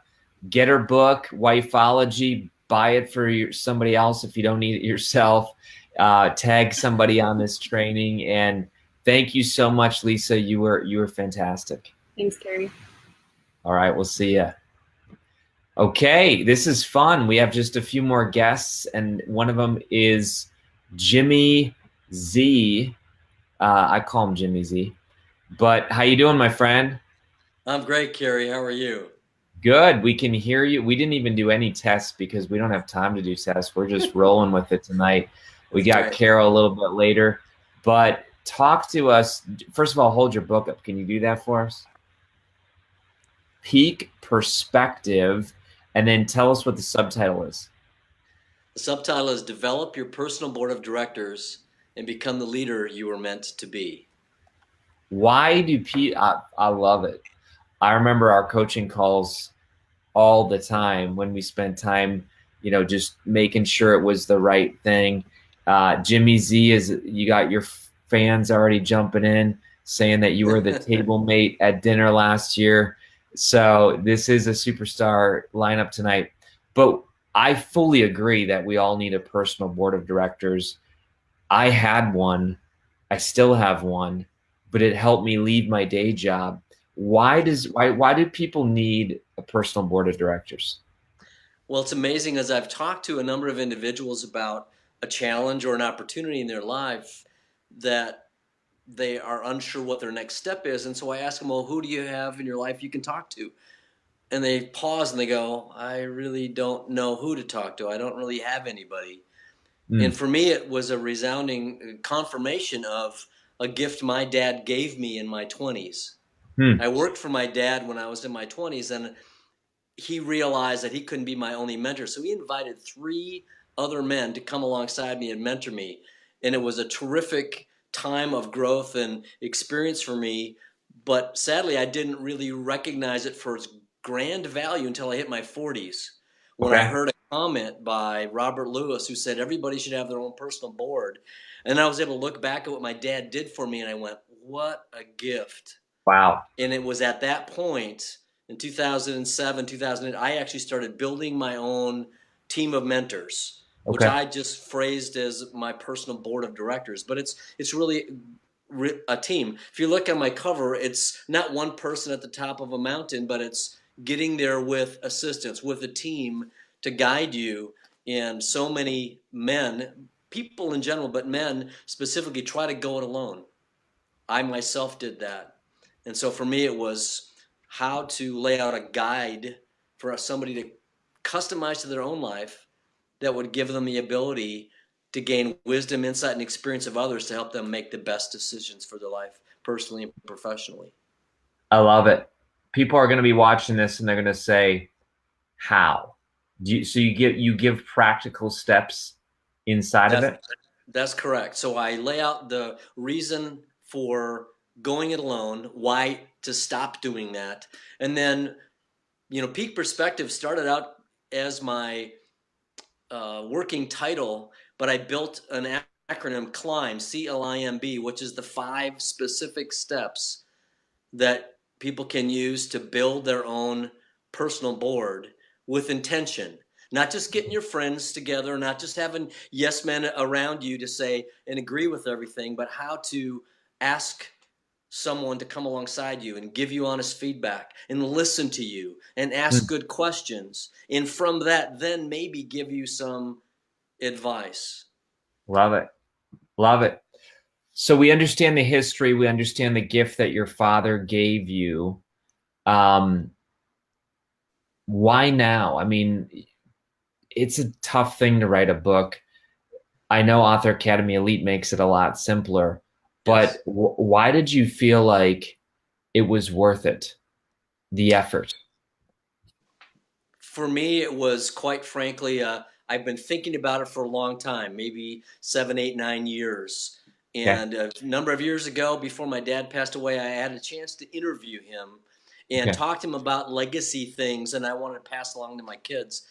get her book, Wifeology, buy it for somebody else if you don't need it yourself. Tag somebody on this training. And thank you so much, Lisa. You were fantastic. Thanks, Kary. All right. We'll see you. Okay. This is fun. We have just a few more guests, and one of them is Jimmy Z. I call him Jimmy Z. But how you doing, my friend? I'm great, Kary. How are you? Good. We can hear you. We didn't even do any tests because we don't have time to do tests. We're just rolling with it tonight. We got Right. Carol a little bit later. But talk to us. First of all, hold your book up. Can you do that for us? Peak Perspective. And then tell us what the subtitle is. The subtitle is Develop Your Personal Board of Directors and Become the Leader You Were Meant to Be. Why do people, I love it. I remember our coaching calls all the time when we spent time, just making sure it was the right thing. Jimmy Z, you got your fans already jumping in saying that you were the table mate at dinner last year. So this is a superstar lineup tonight. But I fully agree that we all need a personal board of directors. I had one. I still have one, but it helped me leave my day job. Why do people need a personal board of directors? Well, it's amazing, as I've talked to a number of individuals about a challenge or an opportunity in their life, that they are unsure what their next step is. And so I ask them, well, who do you have in your life you can talk to? And they pause and they go, I really don't know who to talk to. I don't really have anybody. And for me, it was a resounding confirmation of a gift my dad gave me in my 20s. I worked for my dad when I was in my 20s, and he realized that he couldn't be my only mentor. So he invited 3 other men to come alongside me and mentor me. And it was a terrific time of growth and experience for me. But sadly, I didn't really recognize it for its grand value until I hit my 40s, when I heard a comment by Robert Lewis who said everybody should have their own personal board. And I was able to look back at what my dad did for me, and I went, what a gift. Wow. And it was at that point in 2007, 2008, I actually started building my own team of mentors, which I just phrased as my personal board of directors. But it's really a team. If you look at my cover, it's not one person at the top of a mountain, but it's getting there with assistance, with a team to guide you. And so many men, people in general, but men specifically, try to go it alone. I myself did that. And so for me, it was how to lay out a guide for somebody to customize to their own life that would give them the ability to gain wisdom, insight, and experience of others to help them make the best decisions for their life, personally and professionally. I love it. People are going to be watching this and they're going to say, how? So you give practical steps inside of it? That's correct. So I lay out the reason for going it alone, why to stop doing that. And then, Peak Perspective started out as my working title, but I built an acronym, CLIMB, C-L-I-M-B, which is the 5 specific steps that people can use to build their own personal board with intention. Not just getting your friends together, not just having yes men around you to say and agree with everything, but how to ask someone to come alongside you and give you honest feedback and listen to you and ask good questions. And from that, then maybe give you some advice. Love it. Love it. So we understand the history. We understand the gift that your father gave you. Why now? I mean, it's a tough thing to write a book. I know Author Academy Elite makes it a lot simpler, but why did you feel like it was worth it, the effort? For me, it was quite frankly, I've been thinking about it for a long time, maybe 7, 8, 9 years. Okay. And a number of years ago, before my dad passed away, I had a chance to interview him and Okay. talk to him about legacy things, and I wanted to pass along to my kids.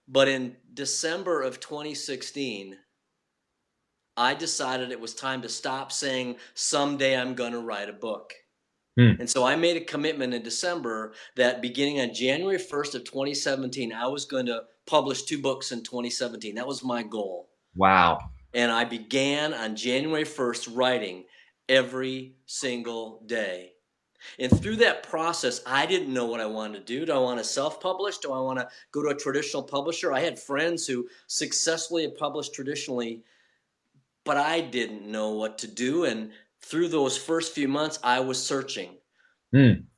But in December of 2016, I decided it was time to stop saying, someday I'm going to write a book. And so I made a commitment in December that beginning on January 1st of 2017, I was going to publish 2 books in 2017. That was my goal. Wow. And I began on January 1st writing every single day. And through that process, I didn't know what I wanted to do. Do I want to self-publish? Do I want to go to a traditional publisher? I had friends who successfully had published traditionally, but I didn't know what to do. And through those first few months, I was searching,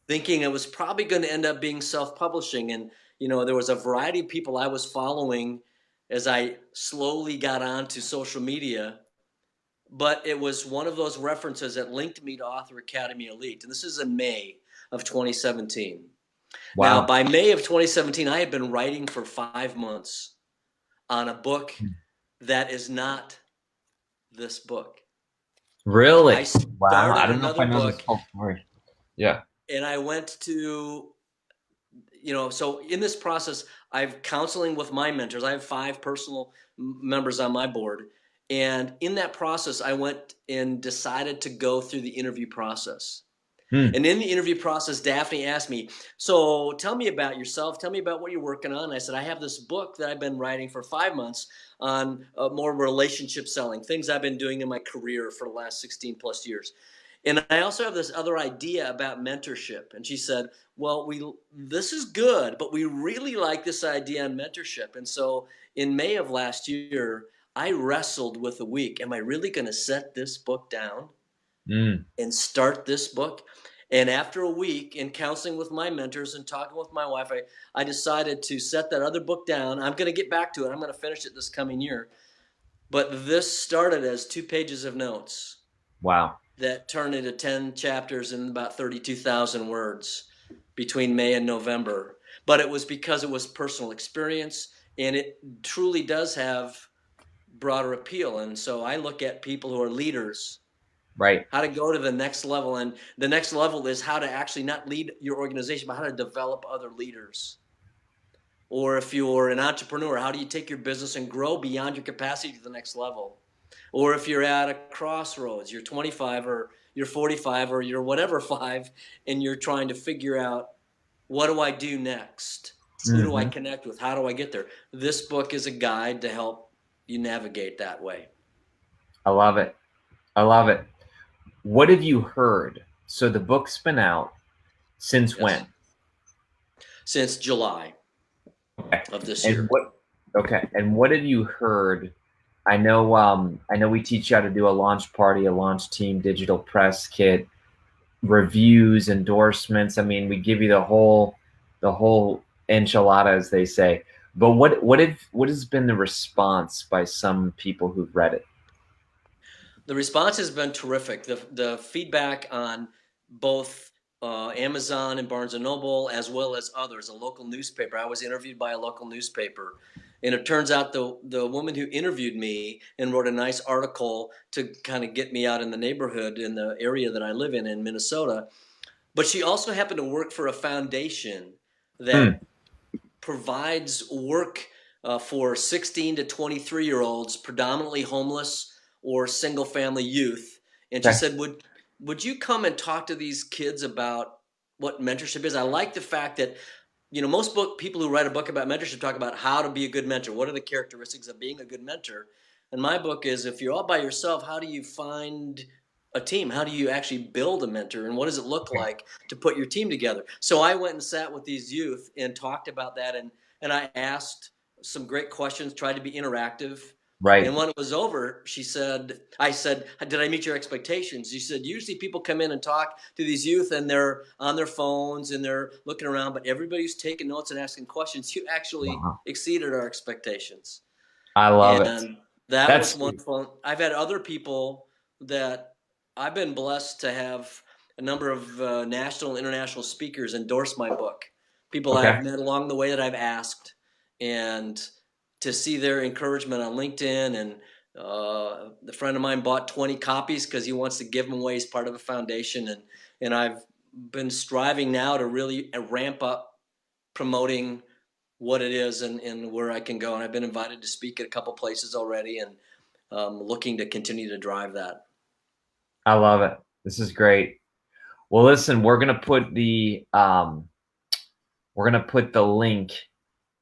thinking it was probably going to end up being self-publishing. And, there was a variety of people I was following as I slowly got onto social media. But it was one of those references that linked me to Author Academy Elite. And this is in May of 2017. Wow. Now, by May of 2017, I had been writing for 5 months on a book that is not this book. Really? I Wow. started I don't know if I another know this book, whole story. Yeah. and I went to, so in this process, I've counseling with my mentors. I have 5 personal members on my board. And in that process, I went and decided to go through the interview process. And in the interview process, Daphne asked me, so tell me about yourself. Tell me about what you're working on. And I said, I have this book that I've been writing for 5 months on more relationship selling, things I've been doing in my career for the last 16 plus years. And I also have this other idea about mentorship. And she said, well, this is good, but we really like this idea on mentorship. And so in May of last year, I wrestled with a week. Am I really going to set this book down and start this book? And after a week in counseling with my mentors and talking with my wife, I decided to set that other book down. I'm going to get back to it. I'm going to finish it this coming year. But this started as 2 pages of notes. Wow. That turned into 10 chapters and about 32,000 words between May and November. But it was because it was personal experience, and it truly does have broader appeal. And so I look at people who are leaders, Right. how to go to the next level. And the next level is how to actually not lead your organization, but how to develop other leaders. Or if you're an entrepreneur, how do you take your business and grow beyond your capacity to the next level? Or if you're at a crossroads, you're 25 or you're 45 or you're whatever 5, and you're trying to figure out, what do I do next? Who do I connect with? How do I get there? This book is a guide to help you navigate that way. I love it. I love it. What have you heard? So the book's been out since when? Since July of this year. And what have you heard? I know we teach you how to do a launch party, a launch team, digital press kit, reviews, endorsements. I mean, we give you the whole enchilada, as they say. But what has been the response by some people who've read it? The response has been terrific. The feedback on both Amazon and Barnes & Noble, as well as others, a local newspaper. I was interviewed by a local newspaper. And it turns out the woman who interviewed me and wrote a nice article to kind of get me out in the neighborhood in the area that I live in Minnesota. But she also happened to work for a foundation that provides work for 16 to 23-year-olds, predominantly homeless or single-family youth. And she said, would you come and talk to these kids about what mentorship is? I like the fact that most people who write a book about mentorship talk about how to be a good mentor. What are the characteristics of being a good mentor? And my book is, if you're all by yourself, how do you find a team? How do you actually build a mentor? And what does it look like to put your team together? So I went and sat with these youth and talked about that. And I asked some great questions, tried to be interactive. Right. And when it was over, I said, did I meet your expectations? She said, usually people come in and talk to these youth and they're on their phones and they're looking around, but everybody's taking notes and asking questions. You actually exceeded our expectations. I love it. And that's wonderful. I've had other people that I've been blessed to have a number of national and international speakers endorse my book. people Okay. I've met along the way that I've asked, and to see their encouragement on LinkedIn. And the friend of mine bought 20 copies because he wants to give them away as part of a foundation. And I've been striving now to really ramp up promoting what it is and where I can go. And I've been invited to speak at a couple places already, and looking to continue to drive that. I love it. This is great. Well, listen, we're gonna put the link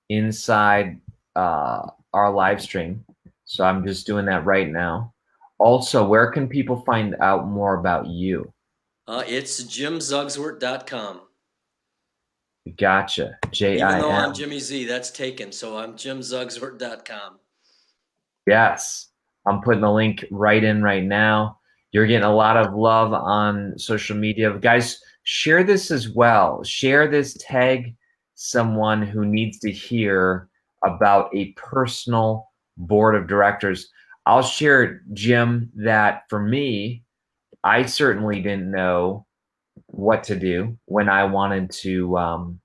inside our live stream. So I'm just doing that right now. Also, where can people find out more about you? It's jimzugschwert.com. Gotcha. Even though I'm Jim. Jimmy Z, that's taken. So I'm jimzugschwert.com. Yes. I'm putting the link right in right now. You're getting a lot of love on social media. Guys, share this as well. Share this, tag someone who needs to hear about a personal board of directors. I'll share, Jim, that for me, I certainly didn't know what to do when I wanted to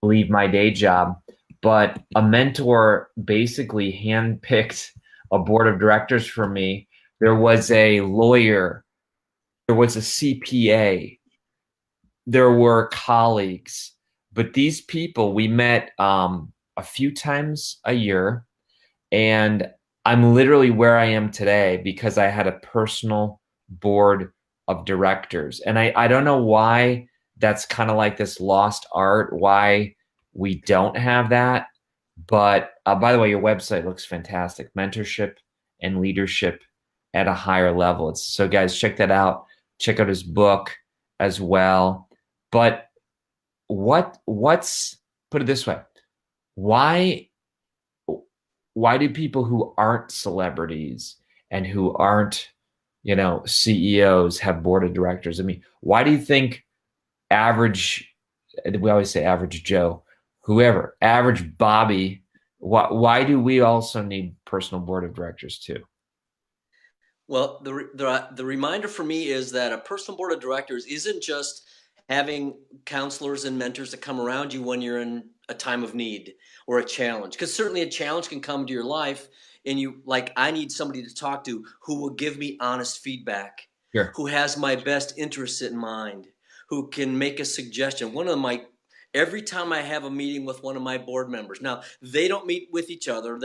leave my day job, but a mentor basically handpicked a board of directors for me. There was a lawyer, there was a CPA, there were colleagues, but these people we met a few times a year, and I'm literally where I am today because I had a personal board of directors. And I don't know why that's kind of like this lost art, why we don't have that. But by the way, your website looks fantastic. Mentorship and leadership at a higher level. So guys, check that out. Check out his book as well. But what's put it this way? Why do people who aren't celebrities and who aren't, CEOs have board of directors? I mean, why do you think we always say average Joe, whoever, average Bobby, why do we also need personal board of directors too? Well, the reminder for me is that a personal board of directors isn't just having counselors and mentors that come around you when you're in a time of need or a challenge. Because certainly a challenge can come to your life, and I need somebody to talk to who will give me honest feedback, Sure. who has my best interests in mind, who can make a suggestion. Every time I have a meeting with one of my board members, now they don't meet with each other.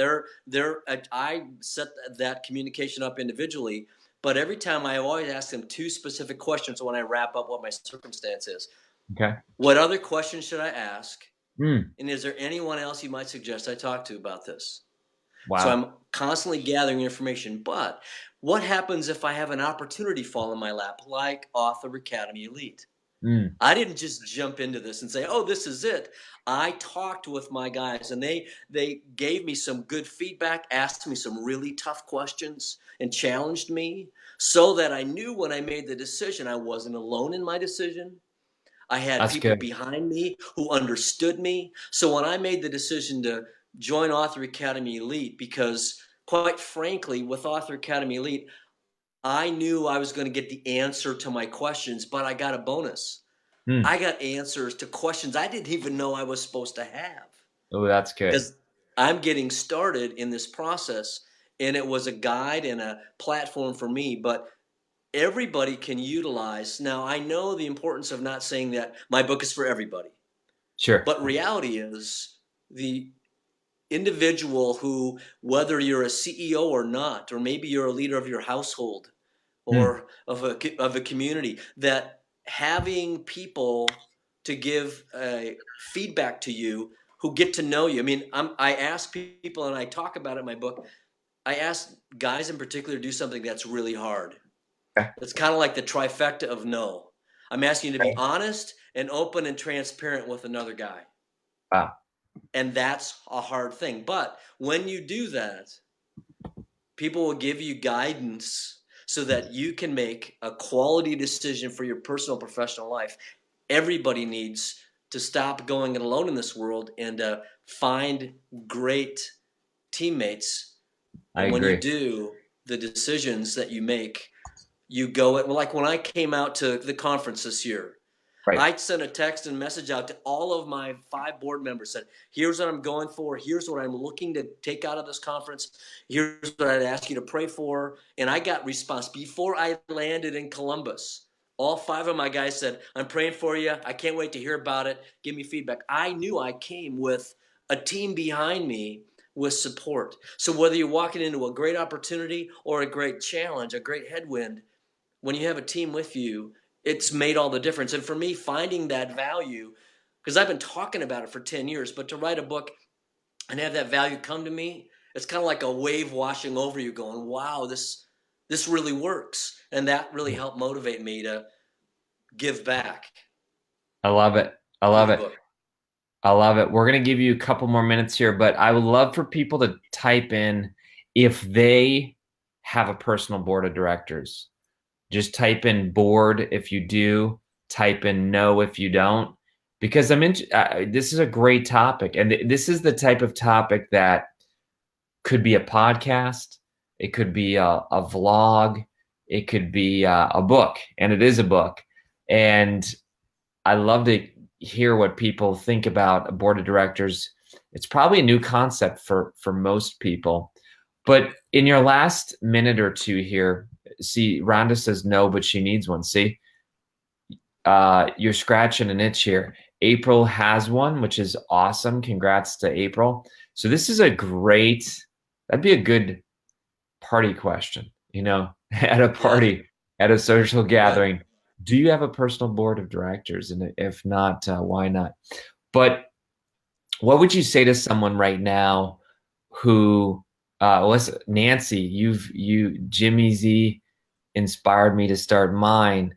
I set that communication up individually, but every time I always ask them two specific questions when I wrap up what my circumstance is. Okay. What other questions should I ask? Mm. And is there anyone else you might suggest I talk to about this? Wow. So I'm constantly gathering information. But what happens if I have an opportunity fall in my lap, like Author Academy Elite? Mm. I didn't just jump into this and say, oh, this is it. I talked with my guys, and they gave me some good feedback, asked me some really tough questions, and challenged me so that I knew when I made the decision I wasn't alone in my decision. I had That's people good. behind me who understood me. So when I made the decision to join Author Academy Elite, because quite frankly, with Author Academy Elite, I knew I was going to get the answer to my questions, but I got a bonus. I got answers to questions I didn't even know I was supposed to have. Oh, that's good. Because I'm getting started in this process, and it was a guide and a platform for me, but everybody can utilize. Now, I know the importance of not saying that my book is for everybody. Sure. But reality is the individual who, whether you're a CEO or not, or maybe you're a leader of your household or of a community, that having people to give feedback to you who get to know you. I mean, I ask people, and I talk about it in my book, I ask guys in particular to do something that's really hard. Okay. It's kind of like the trifecta of no. I'm asking you to be honest and open and transparent with another guy. Wow. And that's a hard thing. But when you do that, people will give you guidance so that you can make a quality decision for your personal professional life. Everybody needs to stop going it alone in this world and find great teammates. And when you do, the decisions that you make, you go at, like when I came out to the conference this year, Right. I sent a text and message out to all of my 5 board members, said, here's what I'm going for. Here's what I'm looking to take out of this conference. Here's what I'd ask you to pray for. And I got response before I landed in Columbus. All 5 of my guys said, I'm praying for you. I can't wait to hear about it. Give me feedback. I knew I came with a team behind me with support. So whether you're walking into a great opportunity or a great challenge, a great headwind, when you have a team with you, it's made all the difference. And for me, finding that value, because I've been talking about it for 10 years, but to write a book and have that value come to me, it's kind of like a wave washing over you going, wow, this really works. And that really helped motivate me to give back. I love it. I love it. I love it. We're going to give you a couple more minutes here, but I would love for people to type in if they have a personal board of directors. Just type in board if you do, type in no if you don't, because this is a great topic. And this is the type of topic that could be a podcast. It could be a vlog. It could be a book, and it is a book. And I love to hear what people think about a board of directors. It's probably a new concept for most people. But in your last minute or two here, see, Rhonda says no, but she needs one. See, you're scratching an itch here. April has one, which is awesome. Congrats to April. So this is that'd be a good party question, at a party, at a social gathering. Right. Do you have a personal board of directors? And if not, why not? But what would you say to someone right now who, listen, Nancy, Jimmy Z inspired me to start mine.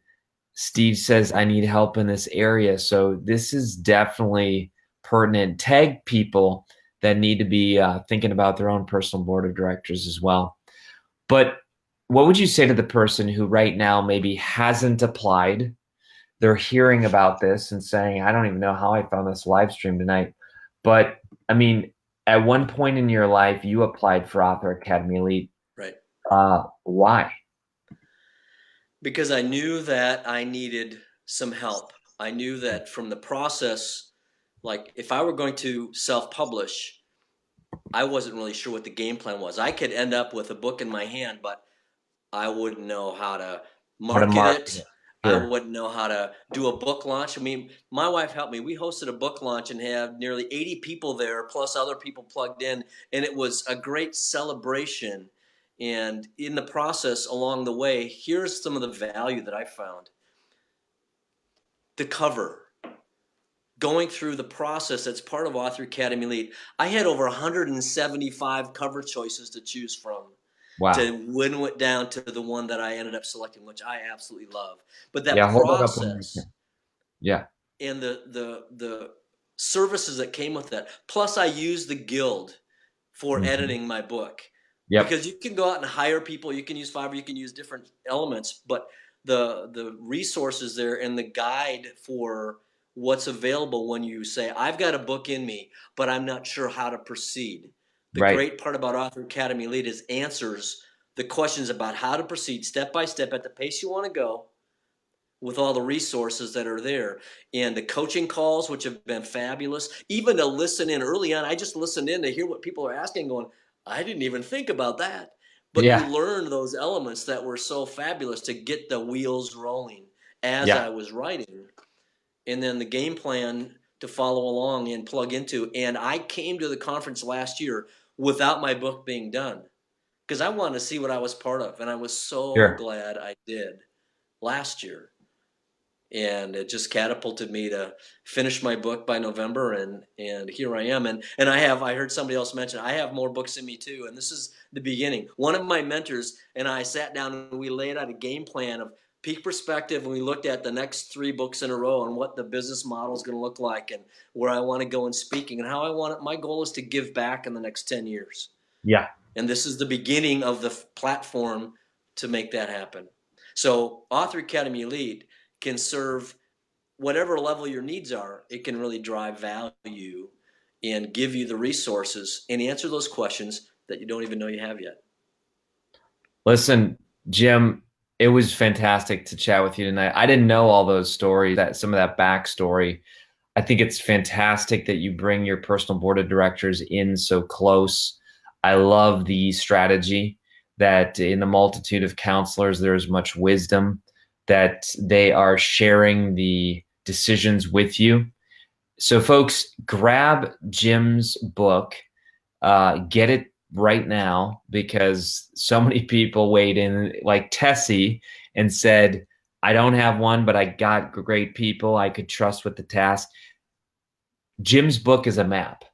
Steve says, I need help in this area. So this is definitely pertinent. Tag people that need to be thinking about their own personal board of directors as well. But what would you say to the person who right now maybe hasn't applied? They're hearing about this and saying, I don't even know how I found this live stream tonight. But I mean, at one point in your life, you applied for Author Academy Elite. Right. Why? Because I knew that I needed some help. I knew that from the process, like if I were going to self-publish, I wasn't really sure what the game plan was. I could end up with a book in my hand, but I wouldn't know how to market it. Sure. I wouldn't know how to do a book launch. I mean, my wife helped me. We hosted a book launch and had nearly 80 people there, plus other people plugged in. And it was a great celebration. And in the process along the way, here's some of the value that I found. The cover. Going through the process that's part of Author Academy Elite, I had over 175 cover choices to choose from. Wow. To whittle it down to the one that I ended up selecting, which I absolutely love. But that process, and the services that came with that. Plus, I used the Guild for editing my book. Yep. Because you can go out and hire people. You can use Fiverr. You can use different elements. But the resources there and the guide for what's available when you say, I've got a book in me, but I'm not sure how to proceed. The great part about Author Academy Elite is answers the questions about how to proceed step by step at the pace you want to go with all the resources that are there. And the coaching calls, which have been fabulous, even to listen in early on. I just listened in to hear what people are asking, going, I didn't even think about that. But you learned those elements that were so fabulous to get the wheels rolling as I was writing. And then the game plan to follow along and plug into. And I came to the conference last year without my book being done because I wanted to see what I was part of. And I was so glad I did last year. And it just catapulted me to finish my book by November. And here I am. And I heard somebody else mention, I have more books in me too. And this is the beginning. One of my mentors and I sat down and we laid out a game plan of peak perspective, and we looked at the next 3 books in a row and what the business model is going to look like and where I want to go in speaking and how I want it. My goal is to give back in the next 10 years. Yeah. And this is the beginning of the platform to make that happen. So Author Academy Elite can serve whatever level your needs are. It can really drive value and give you the resources and answer those questions that you don't even know you have yet. Listen, Jim, It was fantastic to chat with you tonight. I didn't know all those stories, that some of that backstory. I think it's fantastic that you bring your personal board of directors in so close. I love the strategy that in the multitude of counselors, there's much wisdom, that they are sharing the decisions with you. So folks, grab Jim's book, get it right now, because so many people weighed in like Tessie and said, I don't have one, but I got great people I could trust with the task. Jim's book is a map.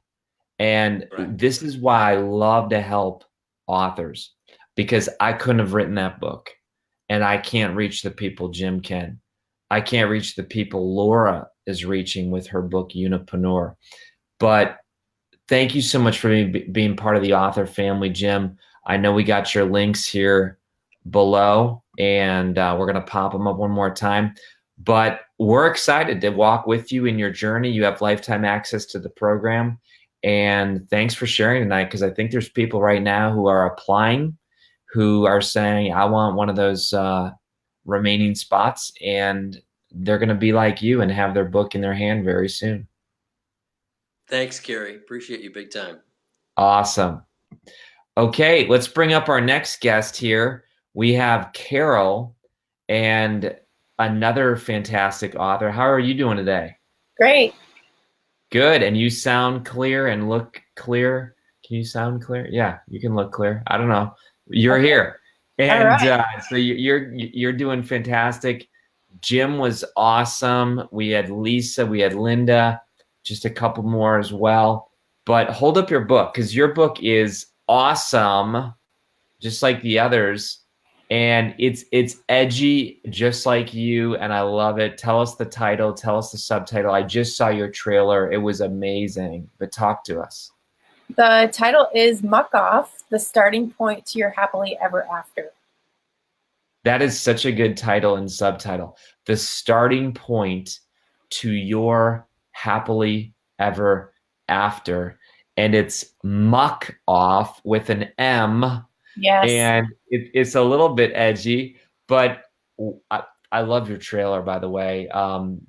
And this is why I love to help authors, because I couldn't have written that book, and I can't reach the people Jim can. I can't reach the people Laura is reaching with her book, Unipreneur. But thank you so much for being part of the author family, Jim. I know we got your links here below, and we're going to pop them up one more time. But we're excited to walk with you in your journey. You have lifetime access to the program. And thanks for sharing tonight, because I think there's people right now who are applying, who are saying, I want one of those remaining spots, and they're going to be like you and have their book in their hand very soon. Thanks, Kary. Appreciate you big time. Awesome. Okay, let's bring up our next guest here. We have Carol, and another fantastic author. How are you doing today? Great. Good. And you sound clear and look clear. Can you sound clear? Yeah, you can look clear. I don't know. You're okay. Here. And so you're doing fantastic. Jim was awesome. We had Lisa, we had Linda, just a couple more as well. But hold up your book, because your book is awesome, just like the others. And it's edgy, just like you, and I love it. Tell us the title. Tell us the subtitle. I just saw your trailer. It was amazing. But talk to us. The title is Muck Off, the starting point to your happily ever after. That is such a good title and subtitle. The starting point to your happily ever after. And it's Muck Off with an M. Yes. And it's a little bit edgy, but I love your trailer, by the way.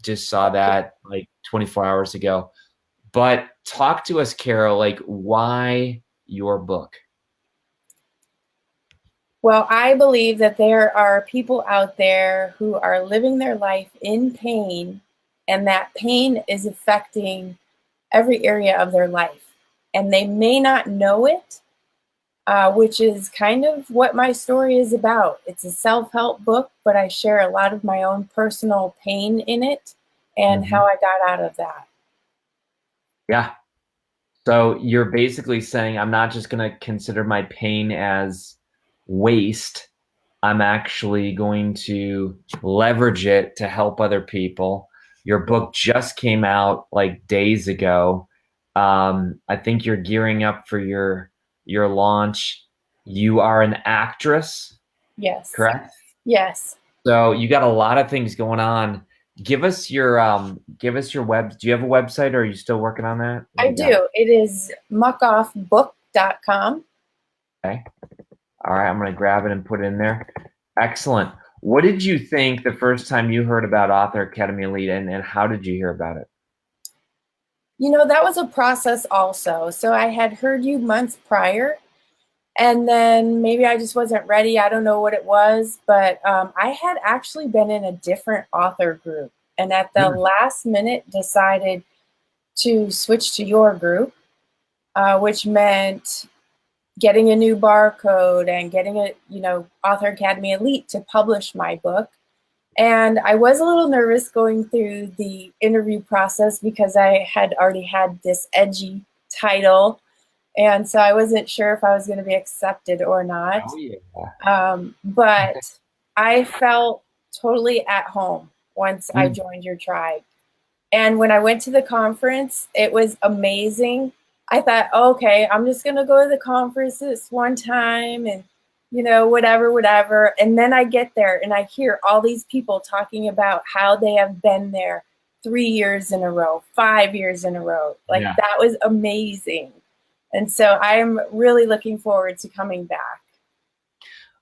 Just saw that like 24 hours ago. But talk to us, Carol, like, why your book? Well, I believe that there are people out there who are living their life in pain, and that pain is affecting every area of their life. And they may not know it, which is kind of what my story is about. It's a self-help book, but I share a lot of my own personal pain in it and how I got out of that. Yeah. So you're basically saying, I'm not just going to consider my pain as waste. I'm actually going to leverage it to help other people. Your book just came out like days ago. I think you're gearing up for your launch. You are an actress. Yes. Correct? Yes. So you got a lot of things going on. Give us your web. Do you have a website, or are you still working on that? I do. It is muckoffbook.com. Okay. All right. I'm going to grab it and put it in there. Excellent. What did you think the first time you heard about Author Academy Elite, and how did you hear about it? You know, that was a process also. So I had heard you months prior, and then maybe I just wasn't ready. I don't know what it was, but I had actually been in a different author group, and at the last minute decided to switch to your group, which meant getting a new barcode and getting a, Author Academy Elite to publish my book. And I was a little nervous going through the interview process because I had already had this edgy title. And so I wasn't sure if I was going to be accepted or not. Oh, yeah. But I felt totally at home once I joined your tribe. And when I went to the conference, it was amazing. I thought, okay, I'm just going to go to the conference this one time and, whatever. And then I get there and I hear all these people talking about how they have been there 3 years in a row, 5 years in a row. That was amazing. And so I'm really looking forward to coming back.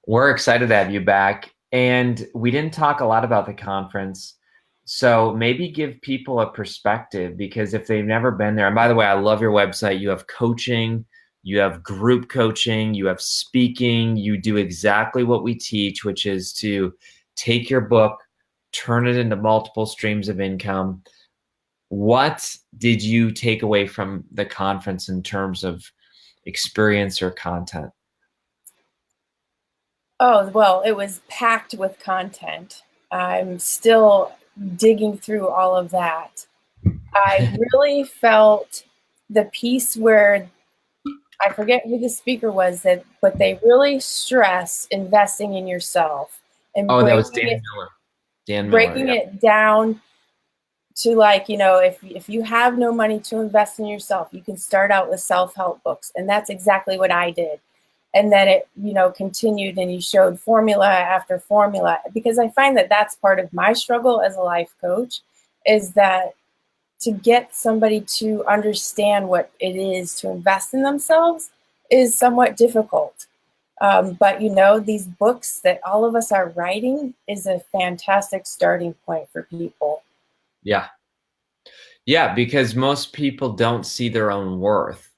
We're excited to have you back. And we didn't talk a lot about the conference. So maybe give people a perspective, because if they've never been there, and by the way, I love your website. You have coaching, you have group coaching, you have speaking, you do exactly what we teach, which is to take your book, turn it into multiple streams of income. What did you take away from the conference in terms of experience or content? Oh, well, it was packed with content. I'm still digging through all of that. I really felt the piece where, I forget who the speaker was, but they really stress investing in yourself and Oh, that was Dan Miller. Dan Miller, breaking it down to, like, if you have no money to invest in yourself, you can start out with self-help books. And that's exactly what I did. And then it, continued, and you showed formula after formula, because I find that that's part of my struggle as a life coach, is that to get somebody to understand what it is to invest in themselves is somewhat difficult. But these books that all of us are writing is a fantastic starting point for people. Yeah. Yeah, because most people don't see their own worth.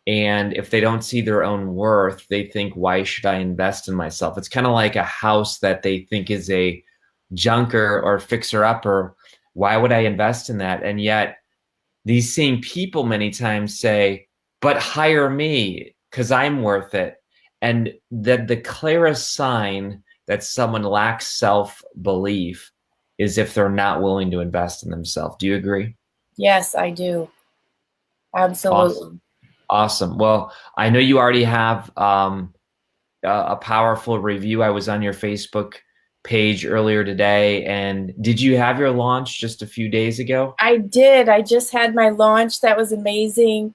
And if they don't see their own worth, they think, why should I invest in myself? It's kind of like a house that they think is a junker or fixer upper. Why would I invest in that? And yet these same people many times say, but hire me because I'm worth it. And that the clearest sign that someone lacks self-belief is if they're not willing to invest in themselves. Do you agree? Yes, I do. Absolutely. Awesome. Well, I know you already have a powerful review. I was on your Facebook page earlier today. And did you have your launch just a few days ago? I did. I just had my launch. That was amazing.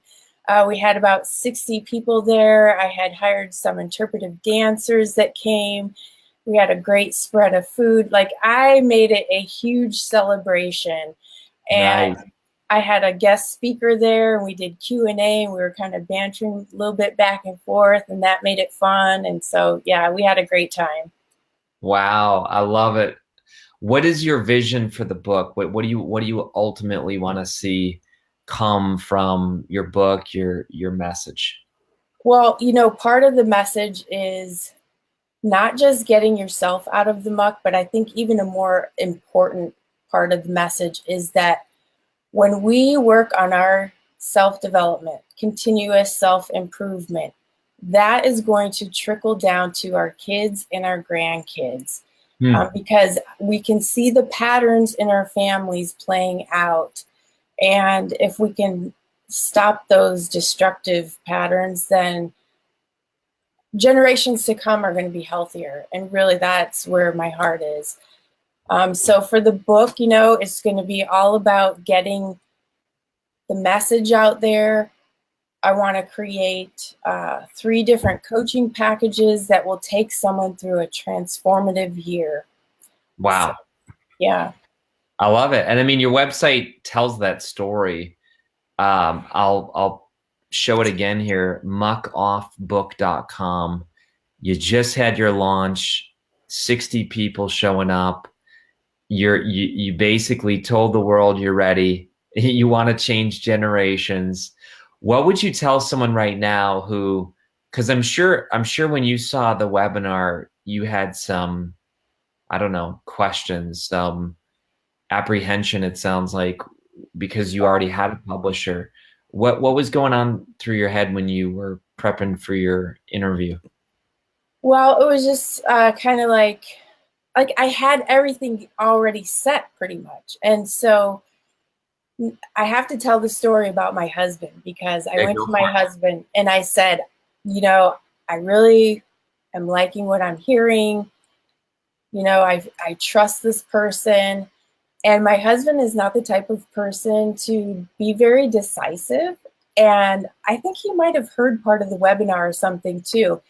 We had about 60 people there. I had hired some interpretive dancers that came. We had a great spread of food. Like, I made it a huge celebration. And Nice. I had a guest speaker there, and we did Q&A, and we were kind of bantering a little bit back and forth, and that made it fun. And so, yeah, we had a great time. Wow, I love it. What is your vision for the book? What do you ultimately want to see come from your book, your message? Well, part of the message is not just getting yourself out of the muck, but I think even a more important part of the message is that when we work on our self-development, continuous self-improvement, that is going to trickle down to our kids and our grandkids, because we can see the patterns in our families playing out. And if we can stop those destructive patterns, then generations to come are going to be healthier. And really, that's where my heart is. So for the book, it's going to be all about getting the message out there. I want to create 3 different coaching packages that will take someone through a transformative year. Wow. So, yeah. I love it. And I mean, your website tells that story. I'll show it again here, muckoffbook.com. You just had your launch, 60 people showing up. You basically told the world you're ready. You want to change generations. What would you tell someone right now who, because I'm sure when you saw the webinar, you had some, I don't know, questions, some apprehension, it sounds like, because you already had a publisher. What was going on through your head when you were prepping for your interview? Well, it was just kind of like I had everything already set pretty much. And so I have to tell the story about my husband, because I went to my husband and I said, I really am liking what I'm hearing. I trust this person. And my husband is not the type of person to be very decisive. And I think he might have heard part of the webinar or something too.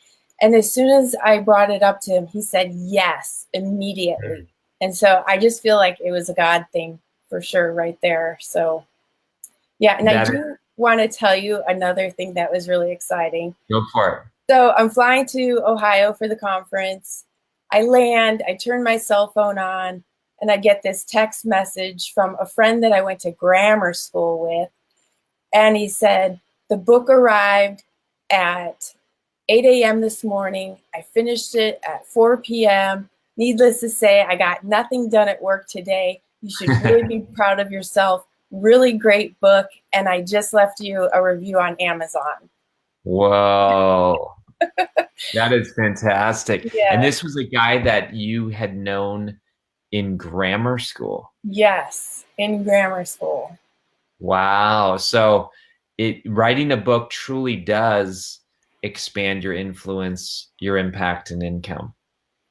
And as soon as I brought it up to him, he said yes immediately. And so I just feel like it was a God thing for sure right there. So, yeah. And I do want to tell you another thing that was really exciting. Go for it. So I'm flying to Ohio for the conference. I land, I turn my cell phone on, and I get this text message from a friend that I went to grammar school with. And he said, the book arrived at 8 a.m. this morning. I finished it at 4 p.m. Needless to say, I got nothing done at work today. You should really be proud of yourself. Really great book. And I just left you a review on Amazon. Whoa. That is fantastic. Yeah. And this was a guy that you had known in grammar school. Yes, in grammar school. Wow. So writing a book truly does expand your influence, your impact, and income.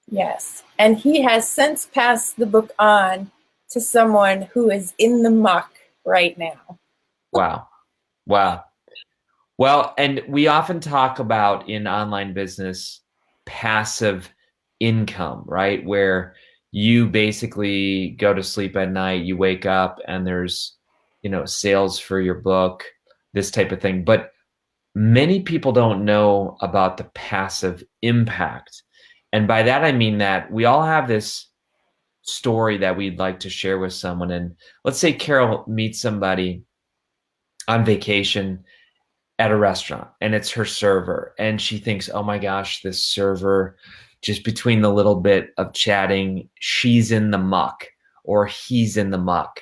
Yes. And he has since passed the book on to someone who is in the muck right now. Wow. Wow. Well, and we often talk about in online business passive income, right? Where you basically go to sleep at night, you wake up and there's, sales for your book, this type of thing. But many people don't know about the passive impact. And by that, I mean that we all have this story that we'd like to share with someone. And let's say Carol meets somebody on vacation at a restaurant and it's her server. And she thinks, oh my gosh, this server, just between the little bit of chatting, she's in the muck or he's in the muck.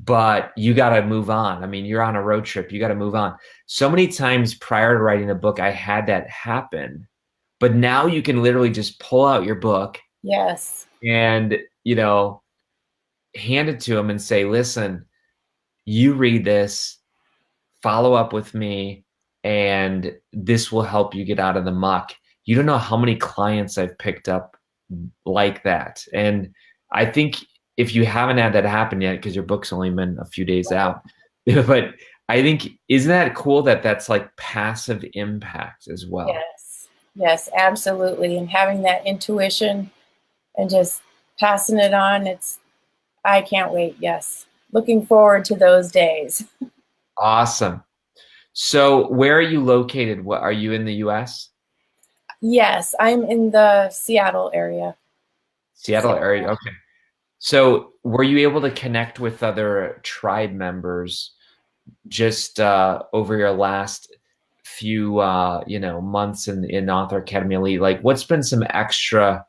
But you got to move on. I mean, you're on a road trip. You got to move on. So many times prior to writing a book, I had that happen. But now you can literally just pull out your book. Yes. And, hand it to them and say, listen, you read this, follow up with me, and this will help you get out of the muck. You don't know how many clients I've picked up like that. And I think if you haven't had that happen yet, because your book's only been a few days out, but I think, isn't that cool that that's like passive impact as well? Yes. Yes, absolutely. And having that intuition and just passing it on, I can't wait. Yes. Looking forward to those days. Awesome. So where are you located? What, are you in the US? Yes, I'm in the Seattle area. Seattle area. Okay. So were you able to connect with other tribe members just over your last few months in Author Academy Elite? Like, what's been some extra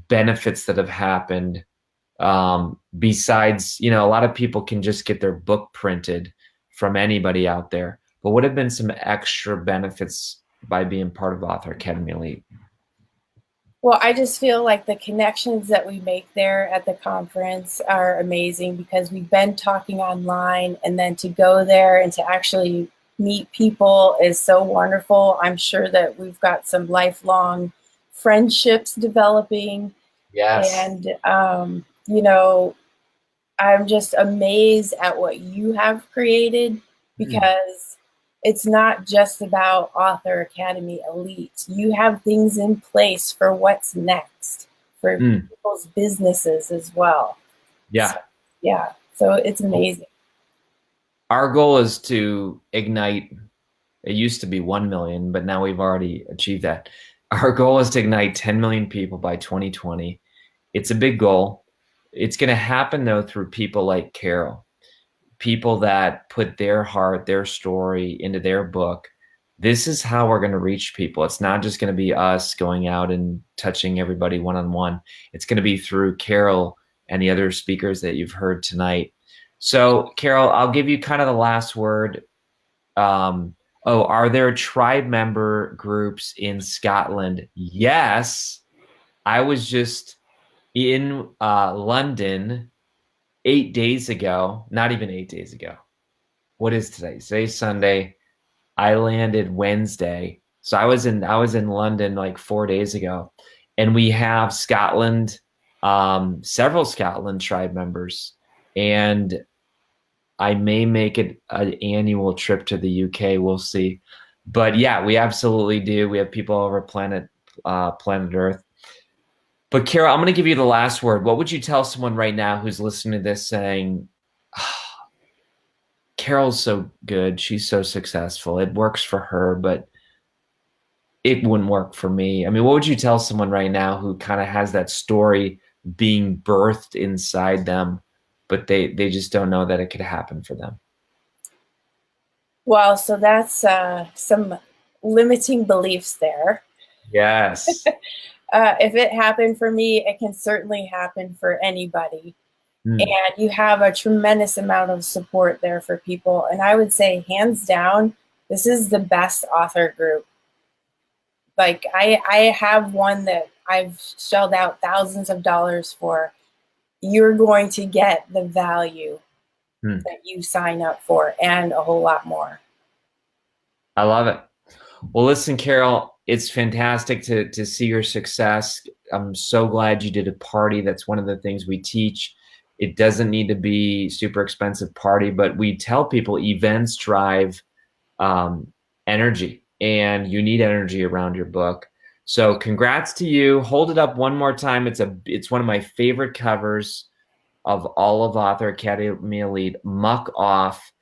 benefits that have happened besides, a lot of people can just get their book printed from anybody out there, but what have been some extra benefits by being part of Author Academy Elite? Well, I just feel like the connections that we make there at the conference are amazing because we've been talking online, and then to go there and to actually meet people is so wonderful. I'm sure that we've got some lifelong friendships developing. Yes. And, I'm just amazed at what you have created because it's not just about Author Academy Elite. You have things in place for what's next for people's businesses as well. Yeah. So it's amazing. Our goal is to ignite, it used to be 1 million, but now we've already achieved that. Our goal is to ignite 10 million people by 2020. It's a big goal. It's going to happen, though, through people like Carol, people that put their heart, their story into their book. This is how we're going to reach people. It's not just going to be us going out and touching everybody one-on-one. It's going to be through Carol and the other speakers that you've heard tonight. So, Carol, I'll give you kind of the last word. Are there tribe member groups in Scotland? Yes. I was just in London 8 days ago, not even 8 days ago. What is today? Today's Sunday. I landed Wednesday. So I was in London like 4 days ago. And we have Scotland, several Scotland tribe members. And I may make it an annual trip to the UK. We'll see. But yeah, we absolutely do. We have people all over planet Earth. But Carol, I'm going to give you the last word. What would you tell someone right now who's listening to this saying, Carol's so good, she's so successful, it works for her, but it wouldn't work for me. I mean, what would you tell someone right now who kind of has that story being birthed inside them, but they just don't know that it could happen for them? Well, so that's some limiting beliefs there. Yes. If it happened for me, it can certainly happen for anybody. And you have a tremendous amount of support there for people. And I would say, hands down, this is the best author group. Like, I have one that I've shelled out thousands of dollars for. You're going to get the value that you sign up for and a whole lot more. I love it. Well, listen, Carol, it's fantastic to see your success. I'm so glad you did a party. That's one of the things we teach. It doesn't need to be super expensive party, but we tell people events drive energy, and you need energy around your book. So congrats to you. Hold it up one more time. It's one of my favorite covers of all of Author Academy Elite, Muck Off.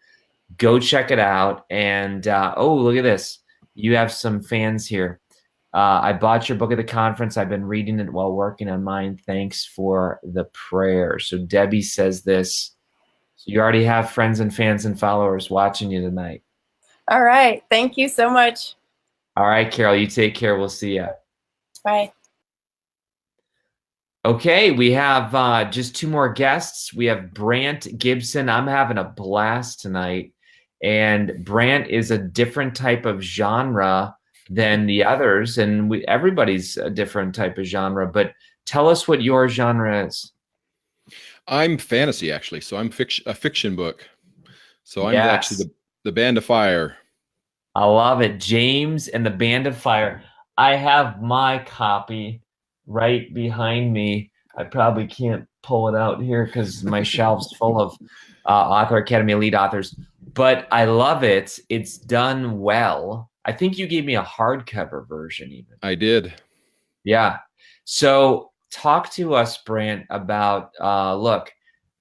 Go check it out. And oh, look at this. You have some fans here. I bought your book at the conference. I've been reading it while working on mine. Thanks for the prayer. So Debbie says this. So you already have friends and fans and followers watching you tonight. All right. Thank you so much. All right, Carol, you take care. We'll see you. Bye. Okay, we have just two more guests. We have Brandt Gibson. I'm having a blast tonight. And Brandt is a different type of genre than the others. And everybody's a different type of genre. But tell us what your genre is. I'm fantasy, actually. So I'm a fiction book. So I'm Yes. actually the Band of Fire. I love it. James and the Band of Fire. I have my copy right behind me. I probably can't pull it out here because my shelf's full of Author Academy Elite authors. But I love it. It's done well. I think you gave me a hardcover version even. I did. Yeah. So talk to us, Brandt, about, look,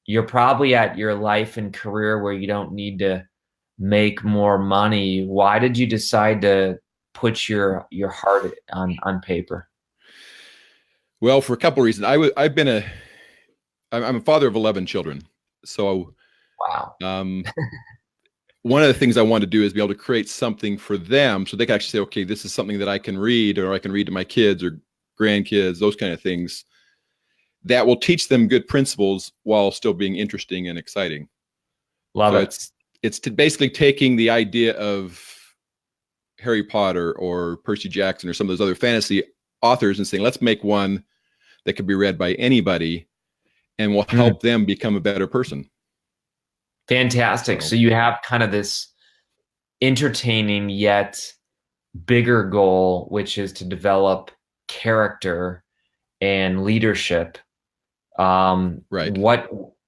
you're probably at your life and career where you don't need to make more money. Why did you decide to put your heart on paper? Well, for a couple of reasons. I'm a father of 11 children. So Wow. One of the things I want to do is be able to create something for them so they can actually say, okay, this is something that I can read, or I can read to my kids or grandkids, those kind of things that will teach them good principles while still being interesting and exciting. Love it. It's basically taking the idea of Harry Potter or Percy Jackson or some of those other fantasy authors and saying, let's make one that can be read by anybody and will help them become a better person. Fantastic. So you have kind of this entertaining yet bigger goal, which is to develop character and leadership. Right.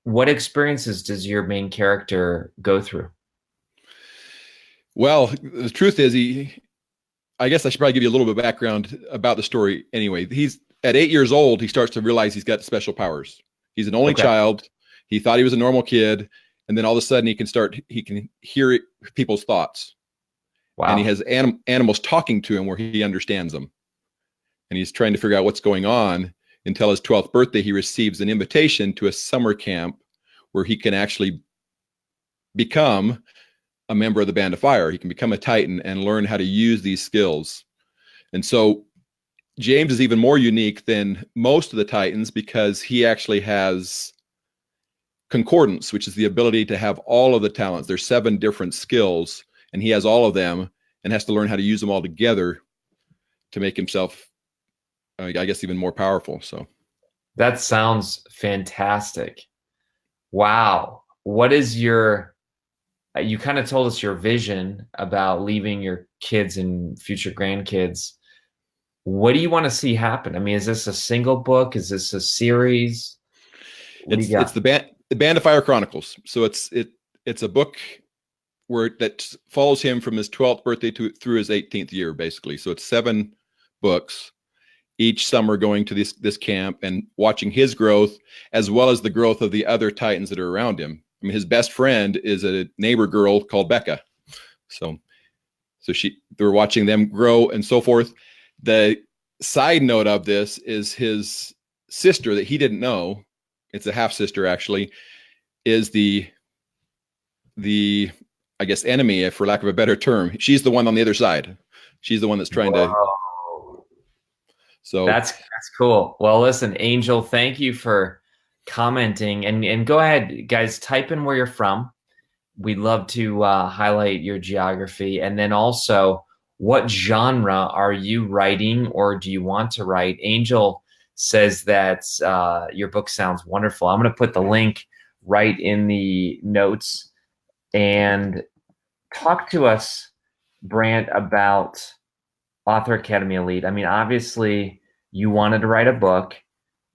What experiences does your main character go through? Well, the truth is, I guess I should probably give you a little bit of background about the story anyway. He's at 8 years old, he starts to realize he's got special powers. He's an only child. He thought he was a normal kid. And then all of a sudden he can hear people's thoughts. Wow. And he has animals talking to him where he understands them. And he's trying to figure out what's going on until his 12th birthday, he receives an invitation to a summer camp where he can actually become a member of the Band of Fire. He can become a Titan and learn how to use these skills. And so James is even more unique than most of the Titans because he actually has concordance, which is the ability to have all of the talents. There's 7 different skills, and he has all of them and has to learn how to use them all together to make himself, I guess, even more powerful. So that sounds fantastic. Wow. What is you kind of told us your vision about leaving your kids and future grandkids. What do you want to see happen? I mean, is this a single book? Is this a series? It's the Band of Fire Chronicles. So it's a book that follows him from his 12th birthday through his 18th year, basically. So it's 7 books, each summer going to this camp and watching his growth as well as the growth of the other Titans that are around him. I mean, his best friend is a neighbor girl called Becca. So So they're watching them grow and so forth. The side note of this is his sister that he didn't know, it's a half sister actually, is the I guess enemy, for lack of a better term. She's the one on the other side. She's the one that's trying to. So that's cool. Well, listen, Angel, thank you for commenting, and go ahead, guys, type in where you're from. We'd love to highlight your geography, and then also what genre are you writing or do you want to write? Angel says that your book sounds wonderful. I'm going to put the link right in the notes. And talk to us, Brandt, about Author Academy Elite. I mean, obviously you wanted to write a book,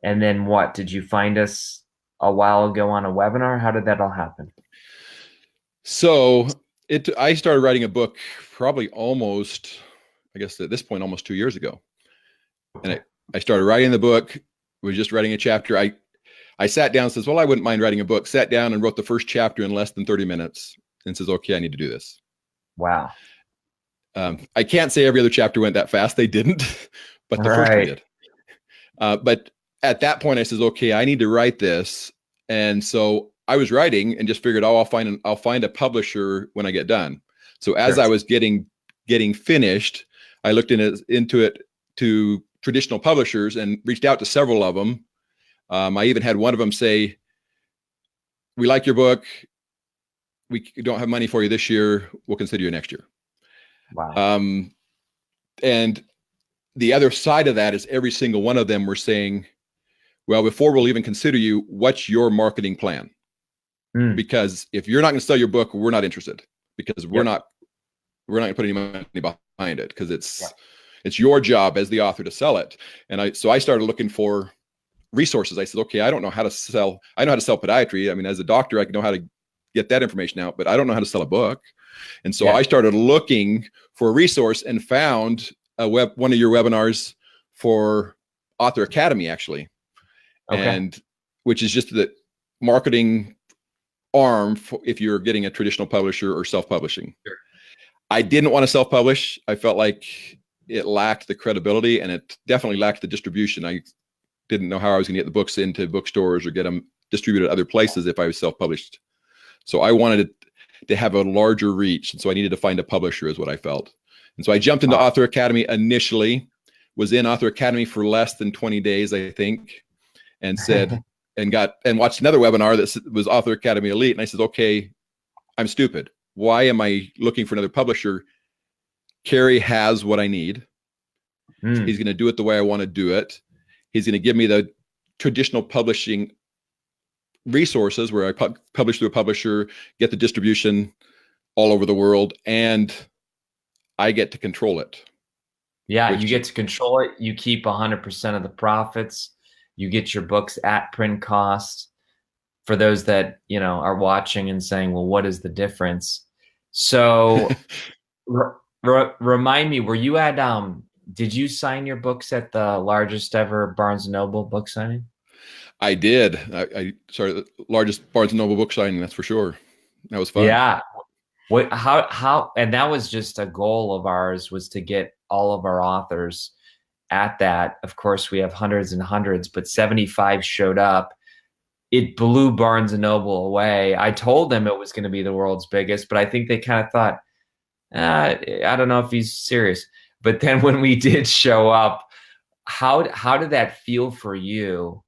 and then what? Did you find us a while ago on a webinar? How did that all happen? So I started writing a book probably almost, I guess at this point, almost 2 years ago. And I started writing the book, was just writing a chapter. I sat down and says, well, I wouldn't mind writing a book. Sat down and wrote the first chapter in less than 30 minutes and says, okay, I need to do this. Wow. I can't say every other chapter went that fast. They didn't, but the first one did. But at that point I says, okay, I need to write this. And so I was writing and just figured, oh, I'll find a publisher when I get done. So as I was getting finished, I looked into it to traditional publishers and reached out to several of them. I even had one of them say, we like your book. We don't have money for you this year. We'll consider you next year. Wow. And the other side of that is every single one of them were saying, well, before we'll even consider you, what's your marketing plan? Because if you're not going to sell your book, we're not interested, because we're not going to put any money behind it, because it's your job as the author to sell it. And so I started looking for resources. I said, okay, I don't know how to sell. I know how to sell podiatry. I mean, as a doctor, I know how to get that information out, but I don't know how to sell a book. And so I started looking for a resource and found one of your webinars for Author Academy, actually. And which is just the marketing arm if you're getting a traditional publisher or self-publishing. I didn't want to self-publish. I felt like it lacked the credibility, and it definitely lacked the distribution. I didn't know how I was going to get the books into bookstores or get them distributed other places if I was self-published. So I wanted to have a larger reach. And so I needed to find a publisher, is what I felt. And so I jumped into Author Academy initially, was in Author Academy for less than 20 days, I think, and said, and watched another webinar that was Author Academy Elite. And I said, okay, I'm stupid. Why am I looking for another publisher? Kary has what I need. He's going to do it the way I want to do it. He's going to give me the traditional publishing resources where I publish through a publisher, get the distribution all over the world, and I get to control it. Yeah, you get to control it. You keep 100% of the profits. You get your books at print cost. For those that, are watching and saying, well, what is the difference? So remind me, were you at, did you sign your books at the largest ever Barnes & Noble book signing? I did. I sorry, the largest Barnes & Noble book signing, that's for sure. That was fun. Yeah. How, and that was just a goal of ours, was to get all of our authors at that. Of course, we have hundreds and hundreds, but 75 showed up. It blew Barnes & Noble away. I told them it was going to be the world's biggest, but I think they kind of thought, I don't know if he's serious. But then when we did show up, how did that feel for you,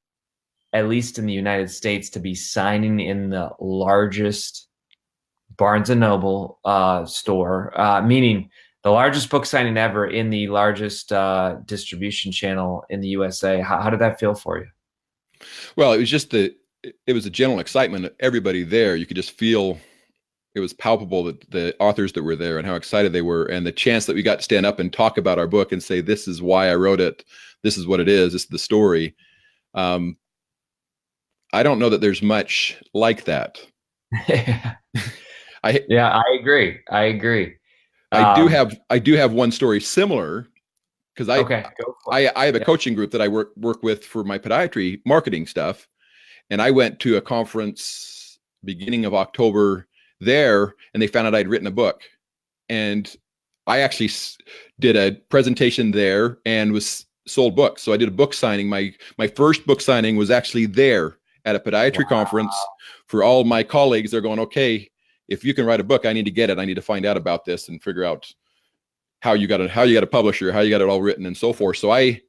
at least in the United States, to be signing in the largest Barnes & Noble store, meaning the largest book signing ever in the largest distribution channel in the USA? How did that feel for you? Well, it was just it was a general excitement of everybody there. You could just feel, it was palpable, that the authors that were there and how excited they were, and the chance that we got to stand up and talk about our book and say, this is why I wrote it. This is what it is. This is the story. I don't know that there's much like that. I agree. I do have one story similar, because I have a coaching group that I work with for my podiatry marketing stuff. And I went to a conference beginning of October there, and they found out I'd written a book. And I actually did a presentation there and was sold books. So I did a book signing. My first book signing was actually there at a podiatry conference for all my colleagues. They're going, okay, if you can write a book, I need to get it. I need to find out about this and figure out how you got a publisher, how you got it all written and so forth. So I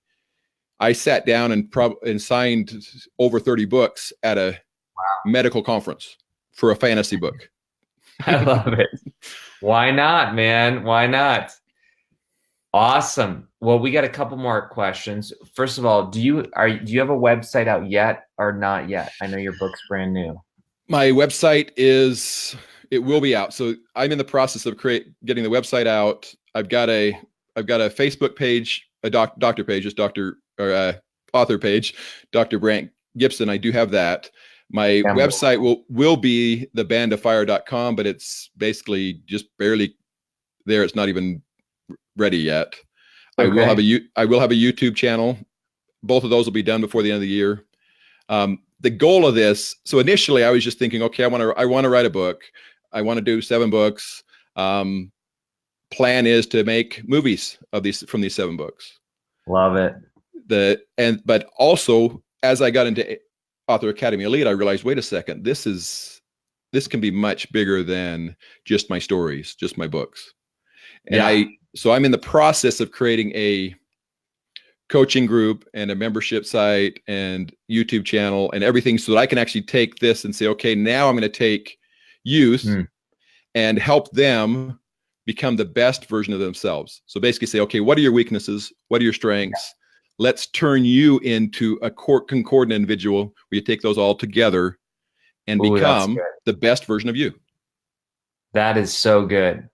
sat down and signed over 30 books at a medical conference for a fantasy book. I love it. Why not, man? Why not? Awesome. Well, we got a couple more questions. First of all, do you have a website out yet or not yet? I know your book's brand new. My website it will be out. So I'm in the process of getting the website out. I've got a Facebook page, a doctor page, just author page, Dr. Brandt Gibson. I do have that. My website will be thebandofire.com, but it's basically just barely there. It's not even ready yet. Okay. I will have a YouTube channel. Both of those will be done before the end of the year. The goal of this, so initially I was just thinking, okay, I want to write a book. I want to do 7 books. Plan is to make movies from these 7 books. Love it. But also as I got into Author Academy Elite, I realized, wait a second, this can be much bigger than just my stories, just my books. And so I'm in the process of creating a coaching group and a membership site and YouTube channel and everything so that I can actually take this and say, okay, now I'm going to take youth and help them become the best version of themselves. So basically say, okay, what are your weaknesses? What are your strengths? Let's turn you into a concordant individual where you take those all together and become the best version of you. That is so good.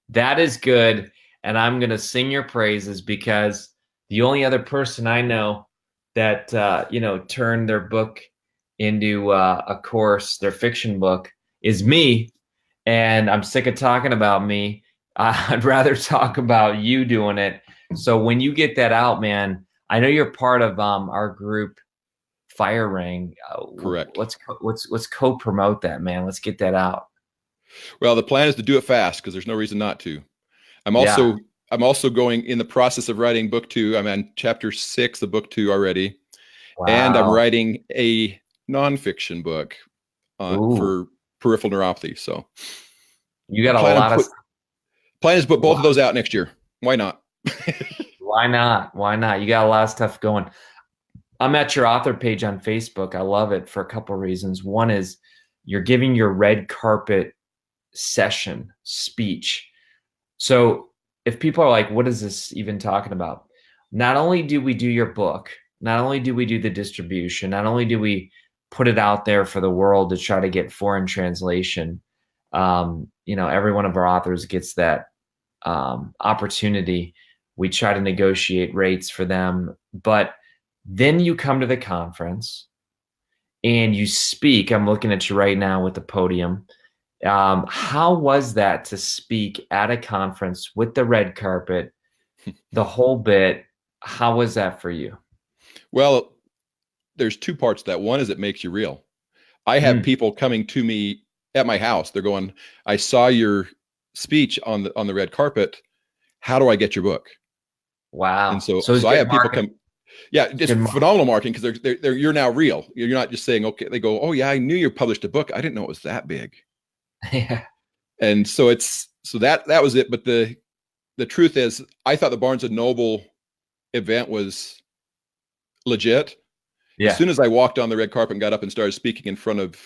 That is good. And I'm going to sing your praises because the only other person I know that, turned their book into a course, their fiction book, is me. And I'm sick of talking about me. I'd rather talk about you doing it. So when you get that out, man, I know you're part of our group, Fire Ring. Correct. Let's co-promote that, man. Let's get that out. Well, the plan is to do it fast because there's no reason not to. I'm also going in the process of writing book 2. I'm on chapter 6 of book 2 already. Wow. And I'm writing a nonfiction book for peripheral neuropathy. So you got a lot of plan is to put both of those out next year. Why not? Why not? Why not? You got a lot of stuff going. I'm at your author page on Facebook. I love it for a couple of reasons. One is you're giving your red carpet session speech. So if people are like, what is this even talking about? Not only do we do your book, not only do we do the distribution, not only do we put it out there for the world to try to get foreign translation, every one of our authors gets that opportunity. We try to negotiate rates for them, but then you come to the conference and you speak. I'm looking at you right now with the podium. How was that to speak at a conference with the red carpet, the whole bit? How was that for you? Well, there's 2 parts to that. One is it makes you real. I have people coming to me at my house. They're going, I saw your speech on the red carpet. How do I get your book? Wow. And so I have people come. Yeah, it's phenomenal marketing because they're you're now real. You're not just saying, okay, they go, oh yeah, I knew you published a book. I didn't know it was that big. Yeah. And so that was it. But the truth is, I thought the Barnes & Noble event was legit. Yeah. As soon as I walked on the red carpet and got up and started speaking in front of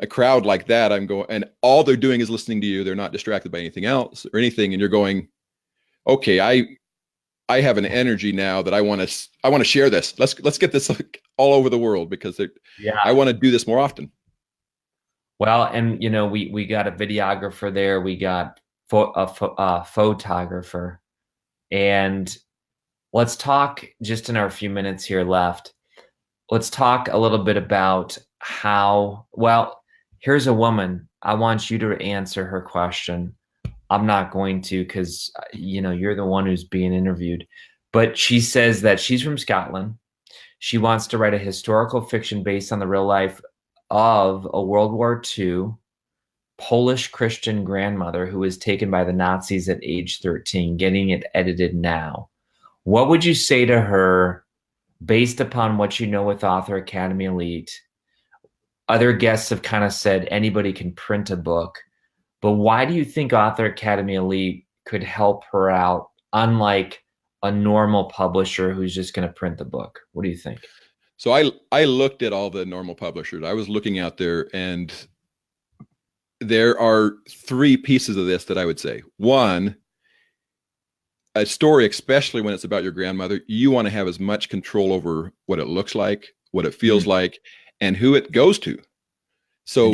a crowd like that, I'm going, and all they're doing is listening to you. They're not distracted by anything else or anything. And you're going, okay, I have an energy now that I want to share this. Let's get this all over the world because I want to do this more often. Well, and we got a videographer there. We got a photographer, and let's talk just in our few minutes here left. Let's talk a little bit about here's a woman. I want you to answer her question. I'm not going to because, you're the one who's being interviewed. But she says that she's from Scotland. She wants to write a historical fiction based on the real life of a World War II Polish Christian grandmother who was taken by the Nazis at age 13, getting it edited now. What would you say to her based upon what you know with Author Academy Elite? Other guests have kind of said anybody can print a book, but why do you think Author Academy Elite could help her out, unlike a normal publisher who's just going to print the book? What do you think? So I looked at all the normal publishers. I was looking out there, and there are three pieces of this that I would say. One, a story, especially when it's about your grandmother, you want to have as much control over what it looks like, what it feels like, and who it goes to. So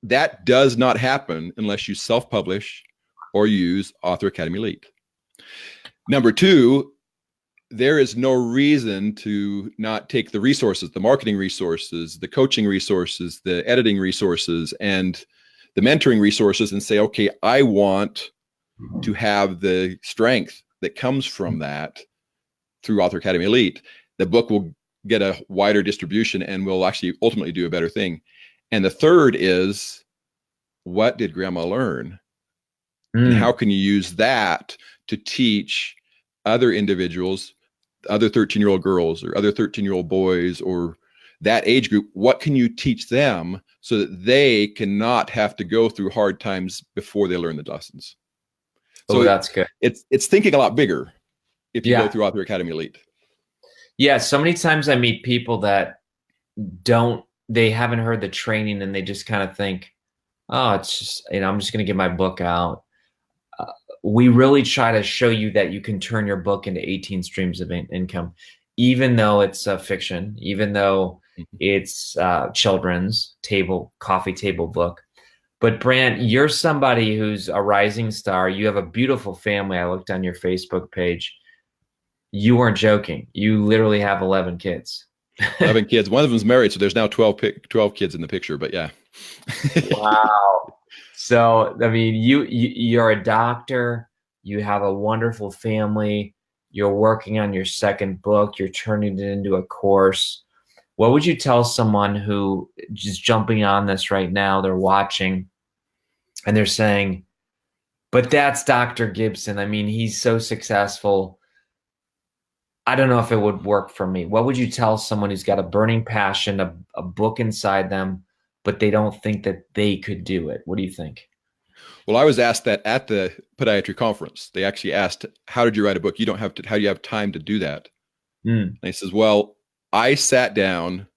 that does not happen unless you self-publish or use Author Academy Elite. Number two, there is no reason to not take the resources, the marketing resources, the coaching resources, the editing resources, and the mentoring resources, and say, okay, I want to have the strength that comes from that through Author Academy Elite. The book will get a wider distribution and will actually ultimately do a better thing. And the third is, what did grandma learn? And how can you use that to teach other individuals, other 13-year-old girls or other 13-year-old boys or that age group? What can you teach them so that they cannot have to go through hard times before they learn the lessons? So that's good. It's thinking a lot bigger if you go through Author Academy Elite. Yeah, so many times I meet people that they haven't heard the training and they just kind of think, oh, it's just, I'm just going to get my book out. We really try to show you that you can turn your book into 18 streams of income, even though it's fiction, even though it's children's coffee table book. But Brandt, you're somebody who's a rising star. You have a beautiful family. I looked on your Facebook page. You weren't joking. You literally have 11 kids. 11 kids. One of them's married, so there's now 12 kids in the picture, but yeah. Wow. So, I mean, you're a doctor. You have a wonderful family. You're working on your second book. You're turning it into a course. What would you tell someone who just jumping on this right now, they're watching and they're saying, but that's Dr. Gibson. I mean, he's so successful. I don't know if it would work for me. What would you tell someone who's got a burning passion, a book inside them, but they don't think that they could do it? What do you think? Well, I was asked that at the podiatry conference. They actually asked, how did you write a book? You don't have to, how do you have time to do that? And I says, well, I sat down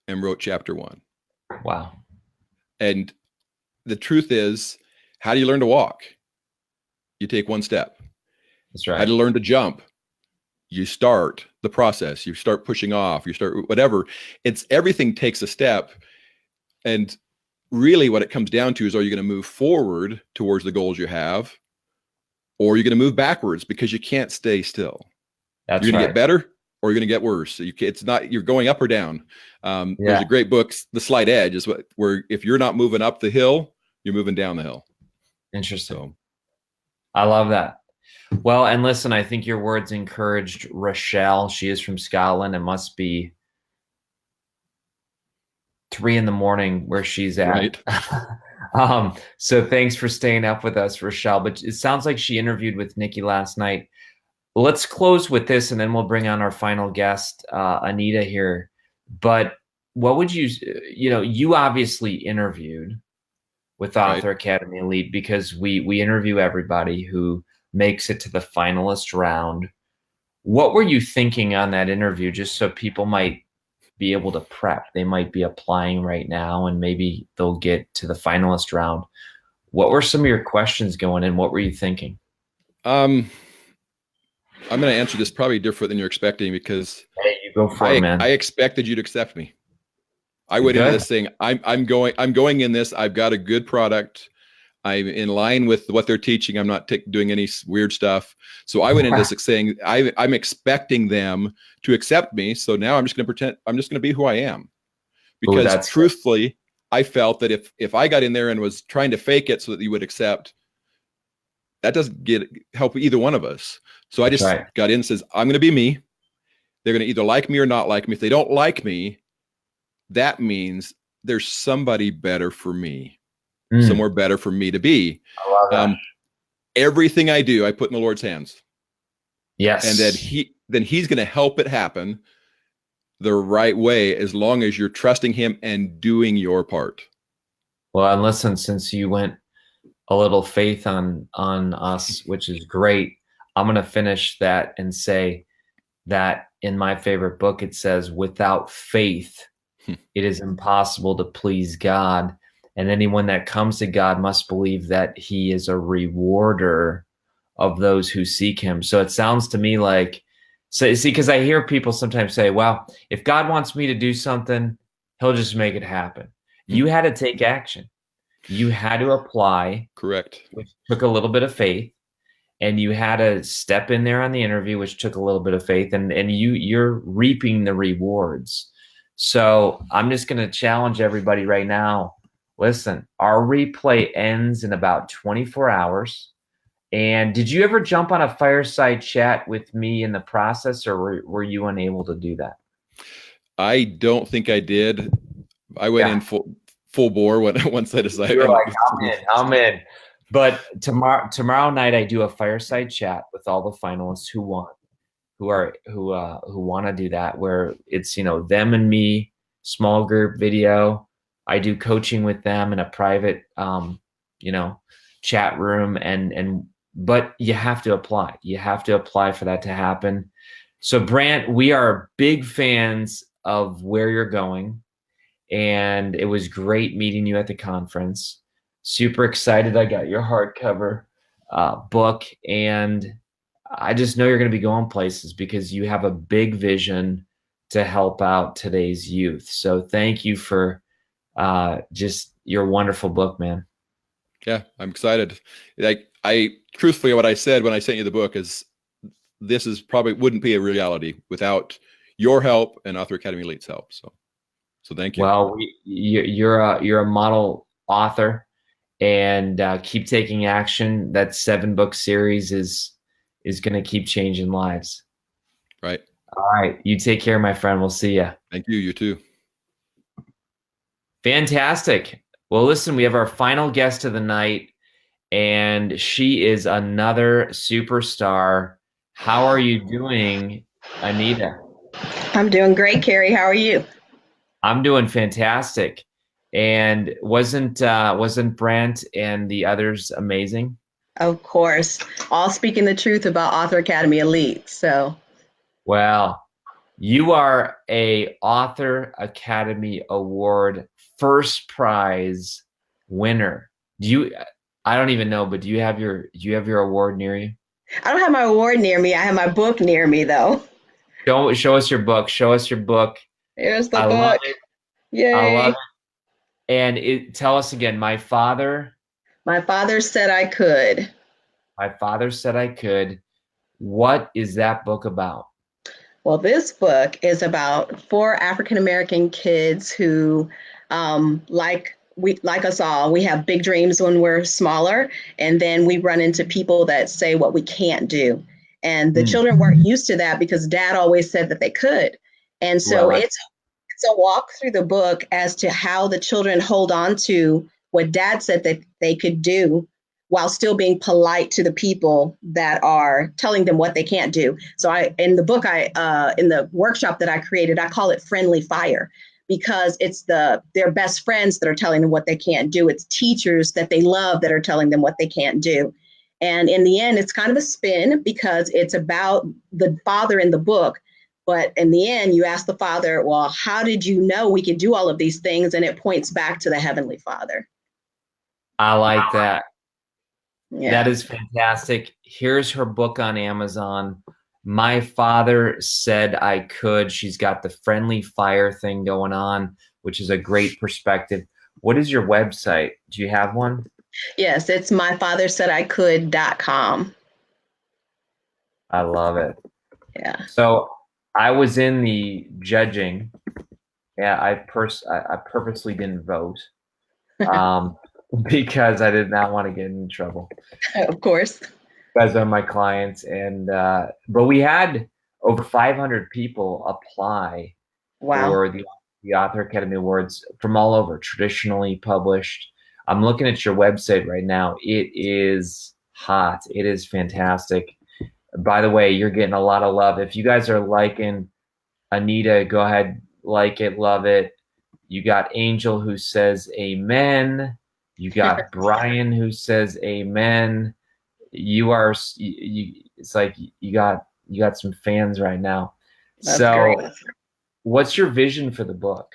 and wrote chapter 1. Wow. And the truth is, how do you learn to walk? You take one step. That's right. How do you learn to jump? You start the process. You start pushing off. You start whatever. Everything takes a step. And really what it comes down to is, are you going to move forward towards the goals you have? Or are you going to move backwards because you can't stay still? That's you're going right. to get better or you're going to get worse. So it's not, you're going up or down. There's a great book, The Slight Edge, is where if you're not moving up the hill, you're moving down the hill. Interesting. So, I love that. Well, and listen, I think your words encouraged Rochelle. She is from Scotland. It must be 3 a.m. where she's at. right. So thanks for staying up with us, Rochelle. But it sounds like she interviewed with Nikki last night. Let's close with this, and then we'll bring on our final guest, Anita here. But what would you obviously interviewed with Author Academy Elite, because we interview everybody who makes it to the finalist round. What were you thinking on that interview, just so people might be able to prep? They might be applying right now and maybe they'll get to the finalist round. What were some of your questions going in? What were you thinking? I'm going to answer this probably different than you're expecting, because hey, you go for it, man. I expected you to accept me. I went into this thing. I'm going in this. I've got a good product. I'm in line with what they're teaching. I'm not doing any weird stuff. So I went into this saying, I'm expecting them to accept me. So now I'm just going to pretend, I'm just going to be who I am. Because truthfully, I felt that if I got in there and was trying to fake it so that you would accept, that doesn't help either one of us. So I just got in and says, I'm going to be me. They're going to either like me or not like me. If they don't like me, that means there's somebody better for me. somewhere better for me to be. I love that. Everything I do, I put in the Lord's hands. Yes. And then he's going to help it happen the right way, as long as you're trusting him and doing your part. Well, and listen, since you went a little faith on us, which is great, I'm going to finish that and say that in my favorite book, it says, without faith, it is impossible to please God. And anyone that comes to God must believe that he is a rewarder of those who seek him. So it sounds to me like, so see, because I hear people sometimes say, well, if God wants me to do something, he'll just make it happen. You had to take action. You had to apply. Correct. Which took a little bit of faith. And you had to step in there on the interview, which took a little bit of faith. And you're reaping the rewards. So I'm just going to challenge everybody right now. Listen, our replay ends in about 24 hours. And did you ever jump on a fireside chat with me in the process, or were you unable to do that? I don't think I did. I went in full bore once I decided. You were like, I'm in. But tomorrow night I do a fireside chat with all the finalists who want to do that, where it's, them and me, small group video. I do coaching with them in a private chat room, but you have to apply. You have to apply for that to happen. So Brandt, we are big fans of where you're going, and it was great meeting you at the conference. Super excited. I got your hardcover book, and I just know you're going to be going places because you have a big vision to help out today's youth. So thank you for just your wonderful book, man. Yeah, I'm excited. I truthfully, what I said when I sent you the book is, this is probably wouldn't be a reality without your help and Author Academy Elite's help. So thank you. Well, you're a model author, and keep taking action. That 7-book series is going to keep changing lives. Right. All right. You take care, my friend. We'll see you. Thank you. You too. Fantastic. Well, listen, we have our final guest of the night, and she is another superstar. How are you doing, Anita? I'm doing great, Kary. How are you? I'm doing fantastic. And wasn't Brandt and the others amazing? Of course. All speaking the truth about Author Academy Elite. So, well, you are a Author Academy Award first prize winner. I don't even know, but do you have your award near you? I don't have my award near me. I have my book near me, though. Show us your book. Show us your book. Here's the book. Love it. Yay. I love it. And tell us again, My Father Said I Could. My Father Said I Could. What is that book about? Well, this book is about 4 African-American kids who, like us all, we have big dreams when we're smaller, and then we run into people that say what we can't do. And the children weren't used to that because Dad always said that they could. And so it's a walk through the book as to how the children hold on to what Dad said that they could do while still being polite to the people that are telling them what they can't do. So in the workshop that I created, I call it Friendly Fire, because it's their best friends that are telling them what they can't do. It's teachers that they love that are telling them what they can't do. And in the end, it's kind of a spin because it's about the father in the book. But in the end, you ask the father, well, how did you know we could do all of these things? And it points back to the Heavenly Father. I like that. Yeah. That is fantastic. Here's her book on Amazon. My Father Said I Could. She's got the Friendly Fire thing going on, which is a great perspective. What is your website? Do you have one? Yes, it's myfathersaidIcould.com. I love it. Yeah. So I was in the judging. Yeah, I purposely didn't vote because I did not want to get in trouble. Of course. Guys are my clients, and but we had over 500 people apply for the Author Academy Awards from all over, traditionally published. I'm looking at your website right now. It is hot. It is fantastic. By the way, you're getting a lot of love. If you guys are liking Anita, go ahead, like it, love it. You got Angel who says amen. You got Brian who says amen. It's like you got some fans right now. That's so great. What's your vision for the book?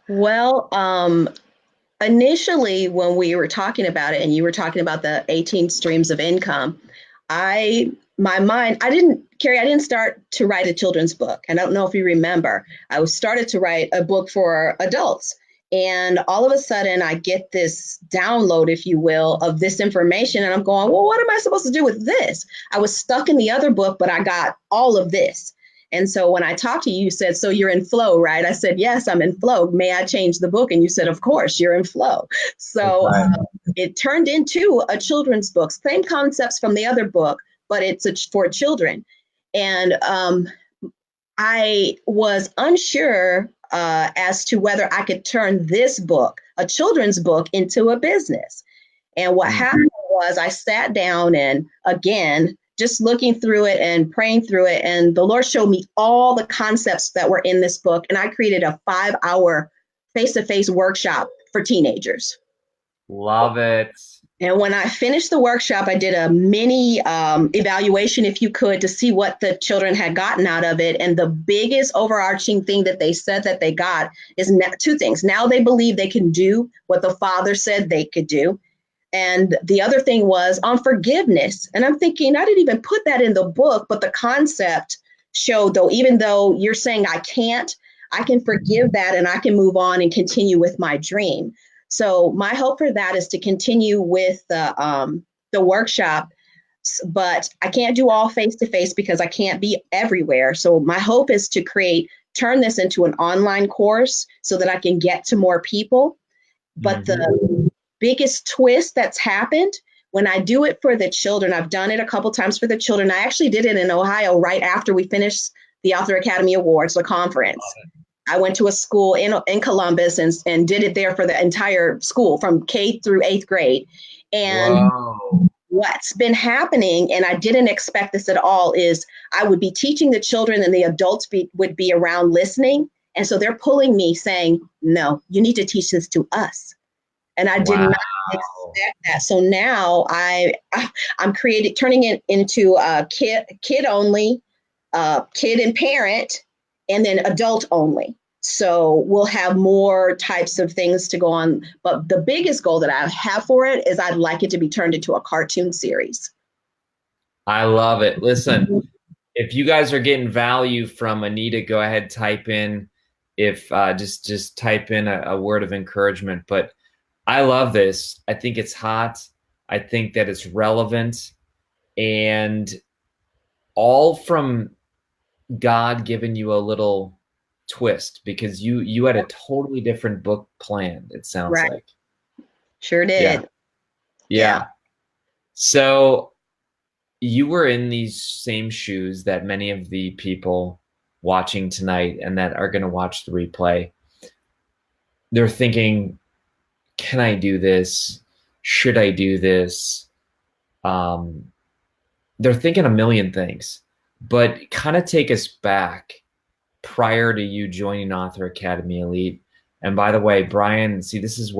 Well, initially when we were talking about it and you were talking about the 18 streams of income, Kary, I didn't start to write a children's book. I don't know if you remember. I started to write a book for adults. And all of a sudden I get this download, if you will, of this information. And I'm going, well, what am I supposed to do with this? I was stuck in the other book, but I got all of this. And so when I talked to you, you said, so you're in flow, right? I said, yes, I'm in flow. May I change the book? And you said, of course, you're in flow. So it turned into a children's book, same concepts from the other book, but it's for children. And I was unsure as to whether I could turn this book, a children's book, into a business. And what happened was I sat down and again, just looking through it and praying through it. And the Lord showed me all the concepts that were in this book. And I created a 5-hour face-to-face workshop for teenagers. Love it. And when I finished the workshop, I did a mini evaluation, if you could, to see what the children had gotten out of it. And the biggest overarching thing that they said that they got is two things. Now they believe they can do what the Father said they could do. And the other thing was on forgiveness. And I'm thinking, I didn't even put that in the book, but the concept showed, though, even though you're saying I can't, I can forgive that and I can move on and continue with my dream. So my hope for that is to continue with the workshop, but I can't do all face-to-face because I can't be everywhere. So my hope is to turn this into an online course so that I can get to more people. But the biggest twist that's happened when I do it for the children, I've done it a couple times for the children. I actually did it in Ohio right after we finished the Author Academy Awards, the conference. I went to a school in Columbus and did it there for the entire school from K through 8th grade. And what's been happening, and I didn't expect this at all, is I would be teaching the children and the adults would be around listening. And so they're pulling me saying, no, you need to teach this to us. And I did not expect that. So now I'm turning it into a kid only, kid and parent, and then adult only. So we'll have more types of things to go on. But the biggest goal that I have for it is I'd like it to be turned into a cartoon series. I love it. Listen, if you guys are getting value from Anita, go ahead, type in, just type in a word of encouragement. But I love this. I think it's hot. I think that it's relevant, and all from God giving you a little twist, because you had a totally different book planned, it sounds like. Sure did. Yeah. So you were in these same shoes that many of the people watching tonight and that are going to watch the replay. They're thinking, can I do this? Should I do this? They're thinking a million things, but kind of take us back prior to you joining Author Academy Elite. And by the way, Brian, see, this is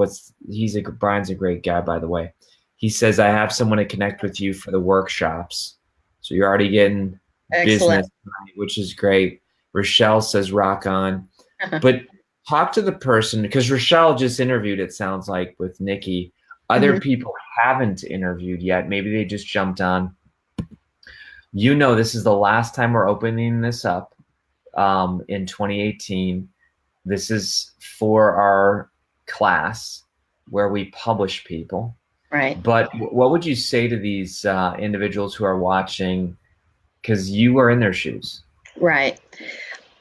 Brian's a great guy, by the way. He says, I have someone to connect with you for the workshops. So you're already getting business, which is great. Rochelle says, rock on. But talk to the person, because Rochelle just interviewed, it sounds like, with Nikki. Other people haven't interviewed yet. Maybe they just jumped on. You know, this is the last time we're opening this up in 2018. This is for our class where we publish people. Right. But what would you say to these individuals who are watching, because you are in their shoes? Right.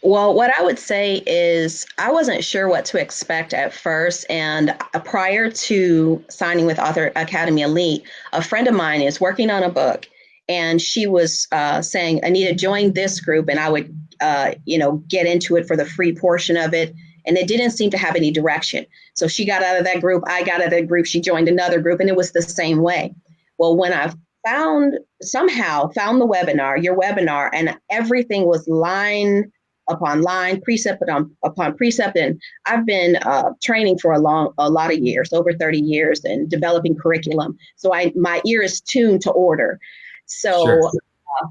Well, what I would say is I wasn't sure what to expect at first. And prior to signing with Author Academy Elite, a friend of mine is working on a book. And she was saying, Anita, join this group. And I would, get into it for the free portion of it. and it didn't seem to have any direction. So she got out of that group. I got out of that group. She joined another group, and it was the same way. Well, when I somehow found the webinar, your webinar, and everything was line upon line, precept upon precept. And I've been training for a lot of years, over 30 years, and developing curriculum. So my ear is tuned to order. So sure.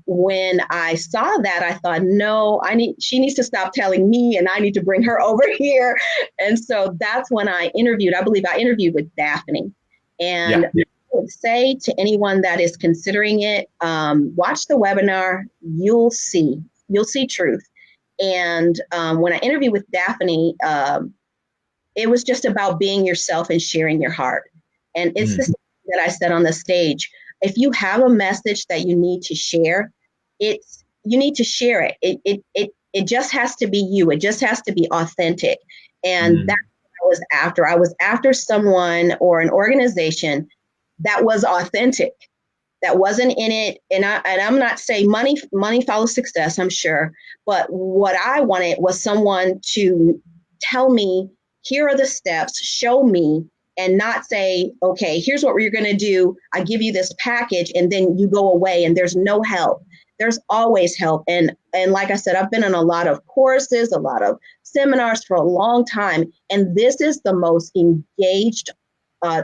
When I saw that, I thought, no, she needs to stop telling me, and I need to bring her over here. And so that's when I believe I interviewed with Daphne. And I would say to anyone that is considering it, watch the webinar. You'll see truth. And when I interviewed with Daphne, it was just about being yourself and sharing your heart. And it's the thing that I said on the stage. If you have a message that you need to share, you need to share it. It just has to be you. It just has to be authentic. And that's what I was after. I was after someone or an organization that was authentic, that wasn't in it. And I'm not saying money follows success, I'm sure. But what I wanted was someone to tell me, here are the steps, show me, and not say, okay, here's what we're going to do. I give you this package, and then you go away and there's no help. There's always help. And like I said, I've been in a lot of courses, a lot of seminars for a long time. And this is the most engaged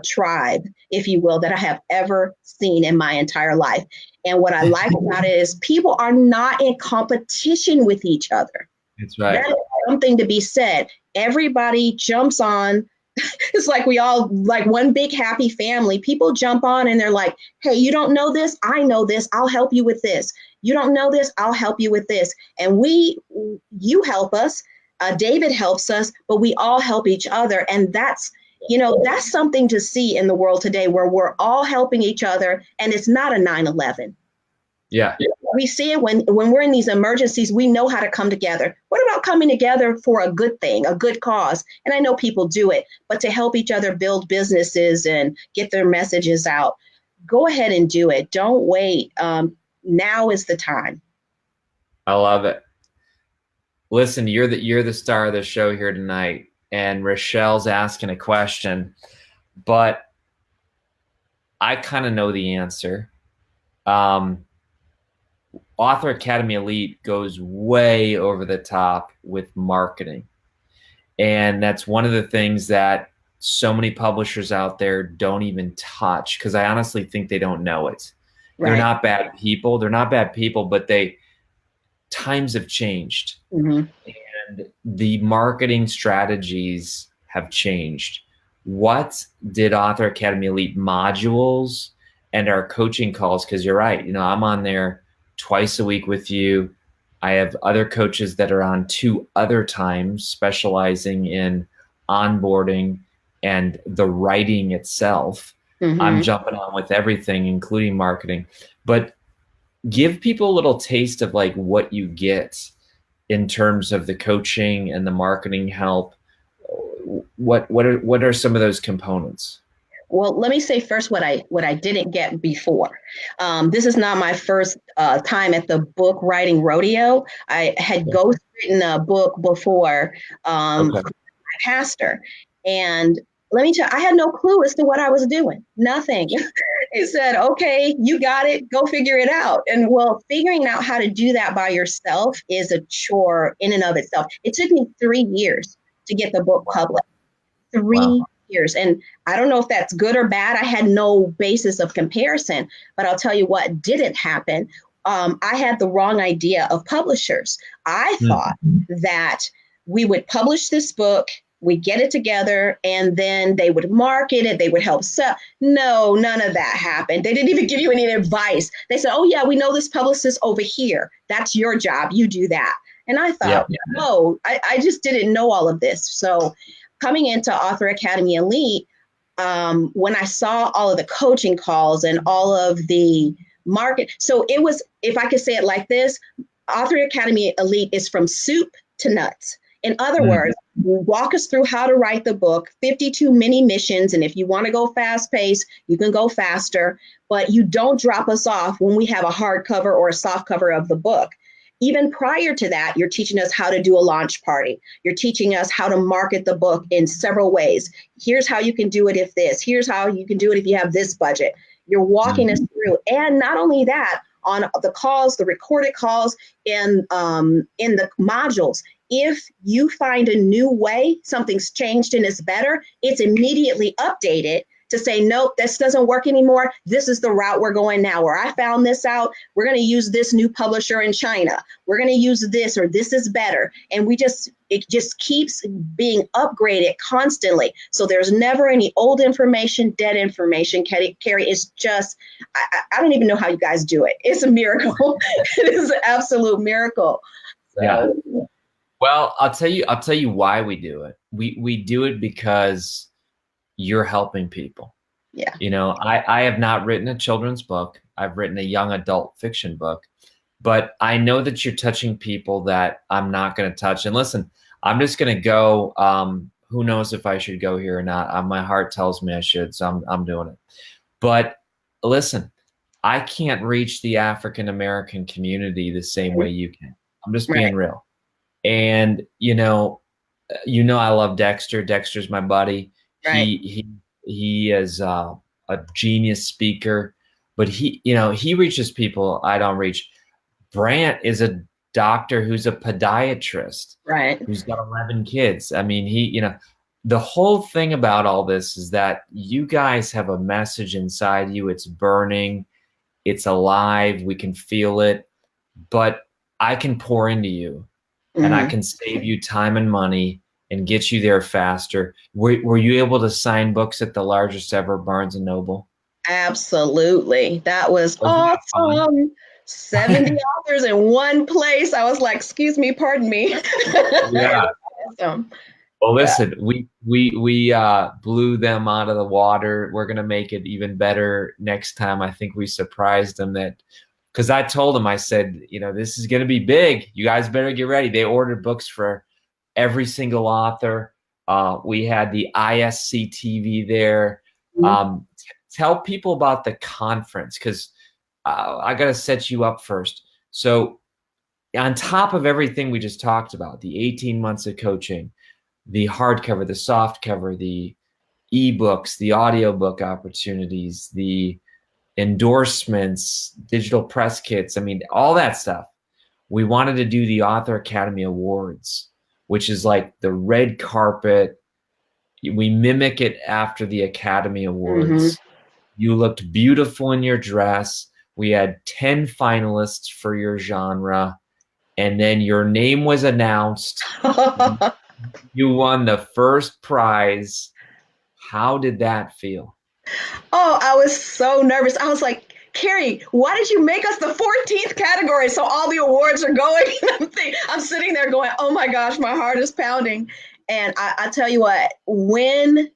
tribe, if you will, that I have ever seen in my entire life. And what I like about it is people are not in competition with each other. That's right. That is something to be said. Everybody jumps on. It's like we all, like one big happy family. People jump on and they're like, hey, you don't know this? I know this. I'll help you with this. You don't know this? I'll help you with this. And you help us. David helps us, but we all help each other. And that's something to see in the world today, where we're all helping each other. And it's not a 9/11. Yeah. We see it when we're in these emergencies, we know how to come together. What about coming together for a good thing, a good cause? And I know people do it, but to help each other build businesses and get their messages out, go ahead and do it. Don't wait. Now is the time. I love it. Listen, you're the star of the show here tonight, and Rochelle's asking a question, but I kind of know the answer. Author Academy Elite goes way over the top with marketing. And that's one of the things that so many publishers out there don't even touch, because I honestly think they don't know it. Right. They're not bad people. They're not bad people, but times have changed. And the marketing strategies have changed. What did Author Academy Elite modules and our coaching calls, because you're right, I'm on there twice a week with you. I have other coaches that are on 2 other times, specializing in onboarding and the writing itself. I'm jumping on with everything, including marketing. But give people a little taste of like what you get in terms of the coaching and the marketing help. What are some of those components? Well, let me say first what I didn't get before. This is not my first time at the book writing rodeo. I had ghostwritten a book before, my pastor. And let me tell you, I had no clue as to what I was doing. Nothing. He said, okay, you got it. Go figure it out. And well, figuring out how to do that by yourself is a chore in and of itself. It took me 3 years to get the book published. 3 years. And I don't know if that's good or bad. I had no basis of comparison, but I'll tell you what didn't happen. I had the wrong idea of publishers. I thought that we would publish this book, we get it together, and then they would market it, they would help sell. No, none of that happened. They didn't even give you any advice. They said, oh yeah, we know this publicist over here. That's your job. You do that. And I thought, no, I just didn't know all of this. So coming into Author Academy Elite, when I saw all of the coaching calls and all of the market, so it was, if I could say it like this, Author Academy Elite is from soup to nuts. In other words, walk us through how to write the book, 52 mini missions. And if you want to go fast paced, you can go faster, but you don't drop us off when we have a hardcover or a soft cover of the book. even prior to that, you're teaching us how to do a launch party. You're teaching us how to market the book in several ways. Here's how you can do it if this. Here's how you can do it if you have this budget. You're walking us through. And not only that, on the calls, the recorded calls, and in the modules, if you find a new way, something's changed and it's better, it's immediately updated to say, nope, this doesn't work anymore. This is the route we're going now. Or I found this out. We're going to use this new publisher in China. We're going to use this, or this is better. And it just keeps being upgraded constantly. So there's never any old information, dead information. Kary, it's just, I don't even know how you guys do it. It's a miracle. It is an absolute miracle. So. Yeah. Well, I'll tell you why we do it. We do it because you're helping people. Yeah. You know, I have not written a children's book. I've written a young adult fiction book, but I know that you're touching people that I'm not going to touch. And listen, I'm just going to go, who knows if I should go here or not. My heart tells me I should, so I'm doing it. But listen, I can't reach the African-American community the same way you can. I'm just being real. And, you know, I love Dexter. Dexter's my buddy. Right. He is a genius speaker, but he reaches people I don't reach. Brandt is a doctor who's a podiatrist, right? Who's got 11 kids. I mean, the whole thing about all this is that you guys have a message inside you. It's burning. It's alive. We can feel it, but I can pour into you and I can save you time and money and get you there faster. Were you able to sign books at the largest ever Barnes & Noble? Absolutely. That was awesome. 70 authors in one place. I was like, excuse me, pardon me. Yeah. Awesome. Well, listen, we blew them out of the water. We're going to make it even better next time. I think we surprised them because I told them, I said, this is going to be big. You guys better get ready. They ordered books for every single author. We had the ISC TV there. Tell people about the conference, because I got to set you up first. So on top of everything we just talked about, the 18 months of coaching, the hardcover, the soft cover, the ebooks, the audiobook opportunities, the endorsements, digital press kits, I mean, all that stuff. We wanted to do the Author Academy Awards, which is like the red carpet. We mimic it after the Academy Awards. You looked beautiful in your dress. We had 10 finalists for your genre. And then your name was announced. You won the first prize. How did that feel? Oh, I was so nervous. I was like, Kary, why did you make us the 14th category? So all the awards are going. I'm sitting there going, oh my gosh, my heart is pounding. And I tell you what, when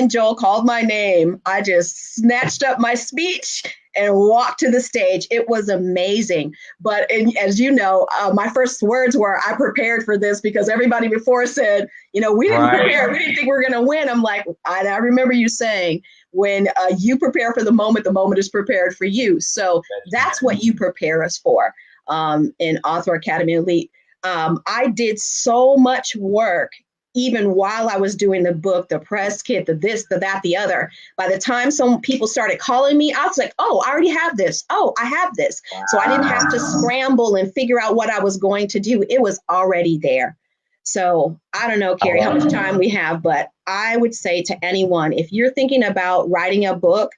Joel called my name, I just snatched up my speech and walked to the stage. It was amazing. But as you know, my first words were, I prepared for this, because everybody before said, we didn't prepare. We didn't think we were going to win. I'm like, I remember you saying, when you prepare for the moment is prepared for you. So that's what you prepare us for in Author Academy Elite. I did so much work even while I was doing the book, the press kit, the this, the that, the other. By the time some people started calling me, I was like, oh, I already have this. Oh, I have this. Wow. So I didn't have to scramble and figure out what I was going to do. It was already there. So I don't know, Kary, how much time we have, but I would say to anyone, if you're thinking about writing a book,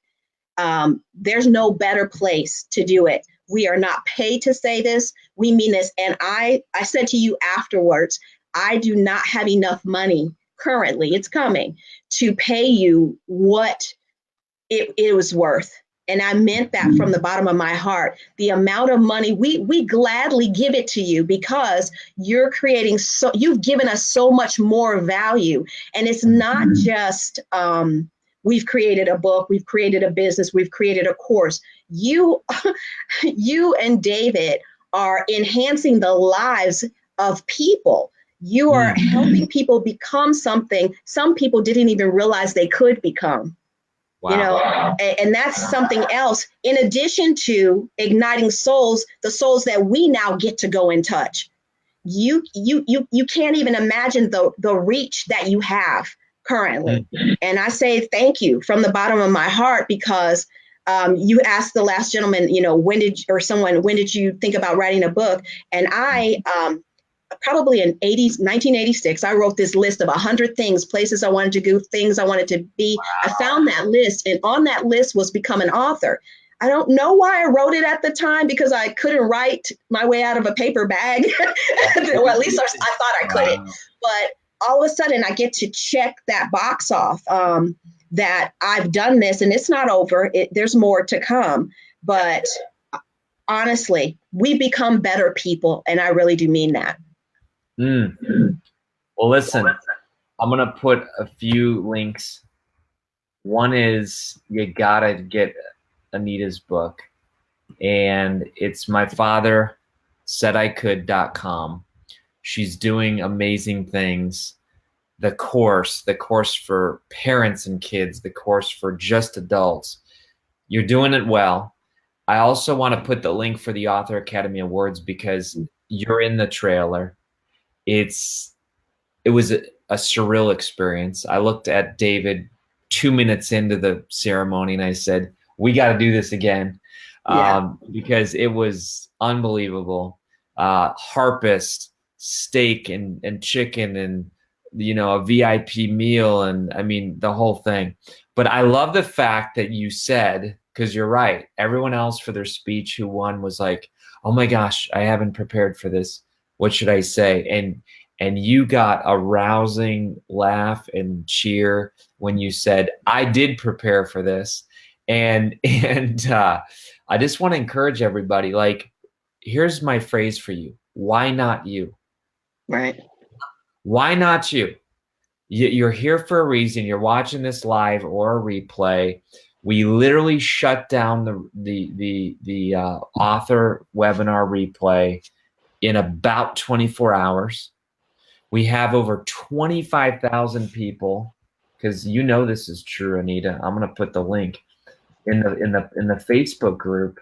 there's no better place to do it. We are not paid to say this. We mean this. And I said to you afterwards, I do not have enough money currently, it's coming, to pay you what it was worth. And I meant that from the bottom of my heart. The amount of money, we gladly give it to you, because you're creating, you've given us so much more value. And it's not just, we've created a book, we've created a business, we've created a course. You and David are enhancing the lives of people. You are helping people become something some people didn't even realize they could become. You know, and that's something else in addition to igniting souls, the souls that we now get to go and touch. You can't even imagine the reach that you have currently. And I say thank you from the bottom of my heart, because you asked the last gentleman, you know, when did you think about writing a book? And I probably in 1986, I wrote this list of 100 things, places I wanted to go, things I wanted to be. Wow. I found that list, and on that list was become an author. I don't know why I wrote it at the time, because I couldn't write my way out of a paper bag. Or at least I thought I couldn't. But all of a sudden I get to check that box off, that I've done this, and it's not over. There's more to come. But honestly, we become better people. And I really do mean that. Well, listen, I'm going to put a few links. One is you got to get Anita's book, and it's myfathersaidIcould.com. She's doing amazing things. The course for parents and kids, the course for just adults. You're doing it well. I also want to put the link for the Author Academy Awards, because you're in the trailer. It was a surreal experience. I looked at David 2 minutes into the ceremony and I said, we got to do this again, because it was unbelievable. Harpist, steak and chicken, and, you know, a VIP meal, and I mean, the whole thing. But I love the fact that you said, because you're right, everyone else for their speech who won was like, oh my gosh, I haven't prepared for this. What should I say? And you got a rousing laugh and cheer when you said, I did prepare for this. And I just want to encourage everybody, like, here's my phrase for you. Why not you? Right. Why not you? You're here for a reason. You're watching this live or a replay. We literally shut down the author webinar replay in about 24 hours. We have over 25,000 people, because you know this is true, Anita. I'm going to put the link in the Facebook group.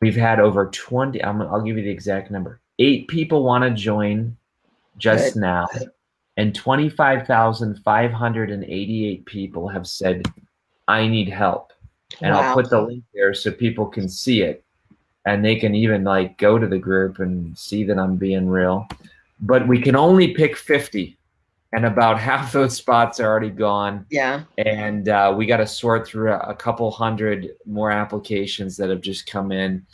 We've had over 20. I'll give you the exact number. 8 people want to join just now, and 25,588 people have said, I need help. And I'll put the link there so people can see it, and they can even like go to the group and see that I'm being real. But we can only pick 50, and about half those spots are already gone. Yeah. And we got to sort through a couple hundred more applications that have just come in.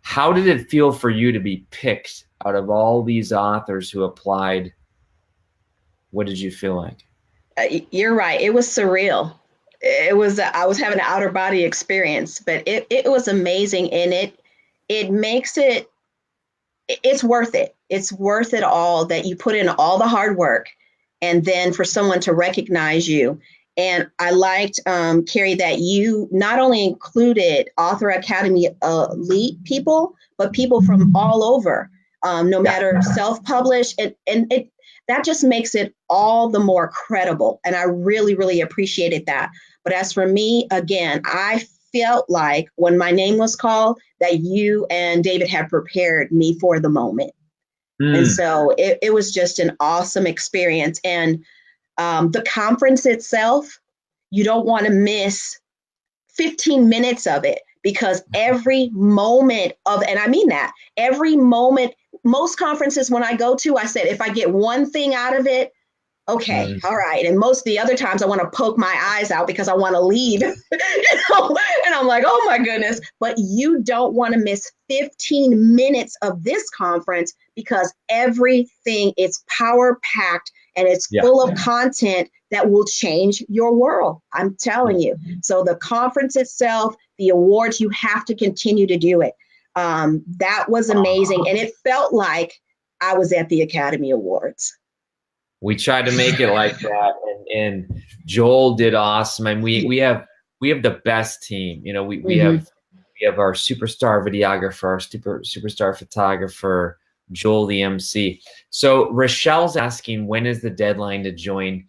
How did it feel for you to be picked out of all these authors who applied? What did you feel like? You're right. It was surreal. It was, I was having an outer body experience, but it was amazing. And it makes it, it's worth it. It's worth it all, that you put in all the hard work, and then for someone to recognize you. And I liked, Kary, that you not only included Author Academy elite people, but people from all over, no matter self-published, and that just makes it all the more credible. And I really, really appreciated that. But as for me, again, I felt like when my name was called, that you and David had prepared me for the moment. And so it was just an awesome experience. And the conference itself, you don't want to miss 15 minutes of it, because every moment of, and I mean that, every moment, most conferences when I go to, I said, if I get one thing out of it, okay, all right. And most of the other times I want to poke my eyes out because I want to leave, you know? And I'm like, oh my goodness. But you don't want to miss 15 minutes of this conference, because everything is power packed and it's full of content that will change your world. I'm telling you. So the conference itself, the awards, you have to continue to do it. That was amazing. And it felt like I was at the Academy Awards. We tried to make it like that, and Joel did awesome. And we have the best team. You know, we have our superstar videographer, our superstar photographer, Joel the MC. So Rochelle's asking, when is the deadline to join?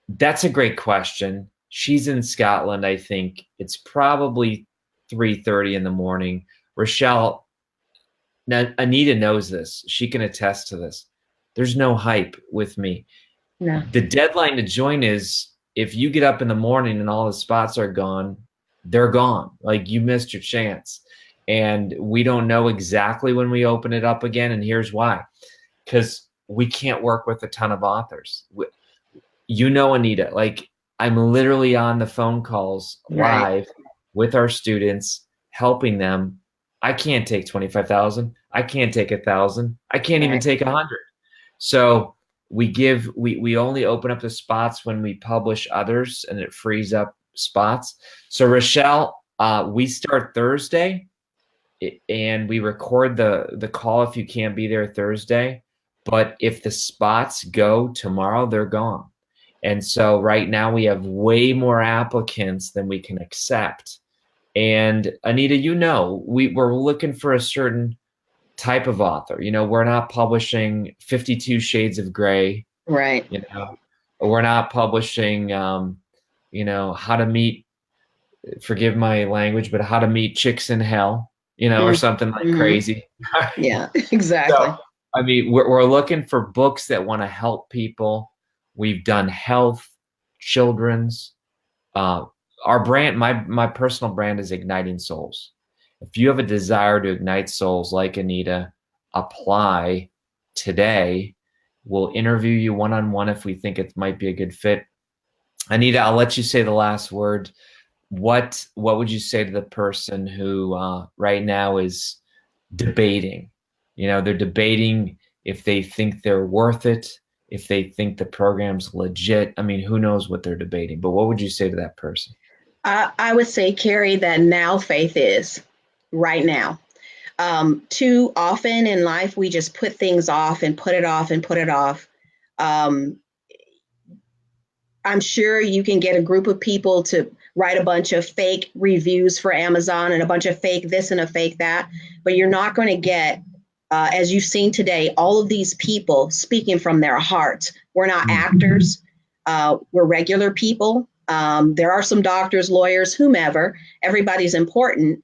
That's a great question. She's in Scotland, I think. It's probably 3:30 in the morning. Rochelle, now Anita knows this. She can attest to this. There's no hype with me. No. The deadline to join is if you get up in the morning and all the spots are gone, they're gone. Like, you missed your chance. And we don't know exactly when we open it up again. And here's why. Because we can't work with a ton of authors. You know, Anita, like, I'm literally on the phone calls live with our students, helping them. I can't take 25,000. I can't take 1,000. I can't even take 100. So we only open up the spots when we publish others, and it frees up spots. So Rochelle, we start Thursday, and we record the call if you can't be there Thursday. But if the spots go tomorrow, they're gone. And so right now we have way more applicants than we can accept. And Anita, you know, we're looking for a certain type of author. You know, we're not publishing 52 Shades of Grey. Right. You know, we're not publishing, you know, how to meet, forgive my language, but how to meet chicks in hell, you know, or something like crazy. Yeah, exactly. So, I mean, we're looking for books that want to help people. We've done health, children's. Our brand, my personal brand is Igniting Souls. If you have a desire to ignite souls like Anita, apply today. We'll interview you one-on-one if we think it might be a good fit. Anita, I'll let you say the last word. What would you say to the person who right now is debating? You know, they're debating if they think they're worth it, if they think the program's legit. I mean, who knows what they're debating, but what would you say to that person? I would say, Kary, that now faith is right now. Too often in life, we just put things off and put it off and put it off. I'm sure you can get a group of people to write a bunch of fake reviews for Amazon and a bunch of fake this and a fake that, but you're not going to get, as you've seen today, all of these people speaking from their hearts. We're not actors. We're regular people. There are some doctors, lawyers, whomever. Everybody's important.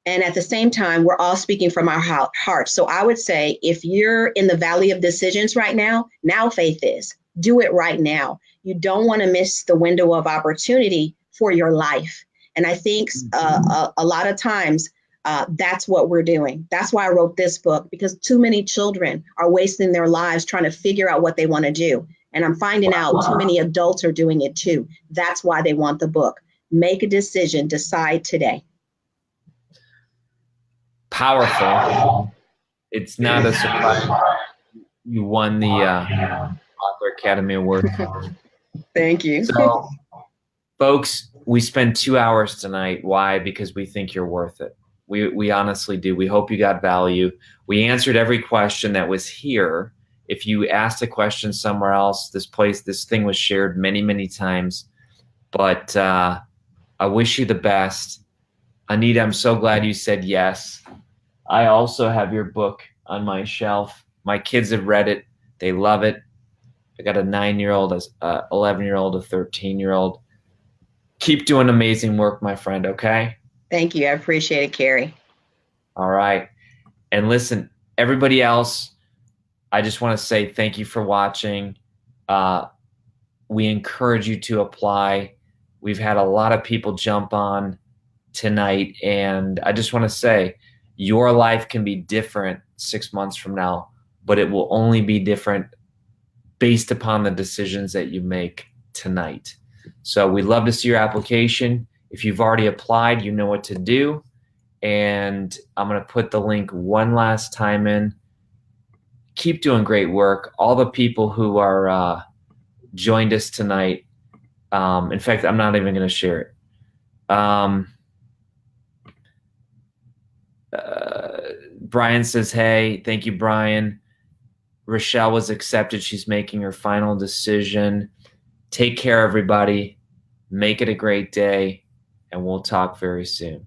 And at the same time, we're all speaking from our hearts. So I would say, if you're in the valley of decisions right now, now faith is. Do it right now. You don't want to miss the window of opportunity for your life. And I think a lot of times that's what we're doing. That's why I wrote this book, because too many children are wasting their lives trying to figure out what they want to do. And I'm finding out too many adults are doing it too. That's why they want the book. Make a decision. Decide today. Powerful. It's not a surprise you won the Author Academy Award. Thank you. So, folks, we spent 2 hours tonight. Why? Because we think you're worth it. We honestly do. We hope you got value. We answered every question that was here. If you asked a question somewhere else, this thing was shared many, many times. But I wish you the best. Anita, I'm so glad you said yes. I also have your book on my shelf. My kids have read it. They love it. I got a 9-year-old, a 11-year-old, a 13-year-old. Keep doing amazing work, my friend, okay? Thank you. I appreciate it, Kary. All right. And listen, everybody else, I just want to say thank you for watching. We encourage you to apply. We've had a lot of people jump on tonight, and I just want to say your life can be different 6 months from now, but it will only be different based upon the decisions that you make tonight. So we'd love to see your application. If you've already applied, you know what to do. And I'm going to put the link one last time in. Keep doing great work. All the people who are joined us tonight. In fact, I'm not even going to share it. Brian says, hey, thank you, Brian. Rochelle was accepted. She's making her final decision. Take care, everybody. Make it a great day, and we'll talk very soon.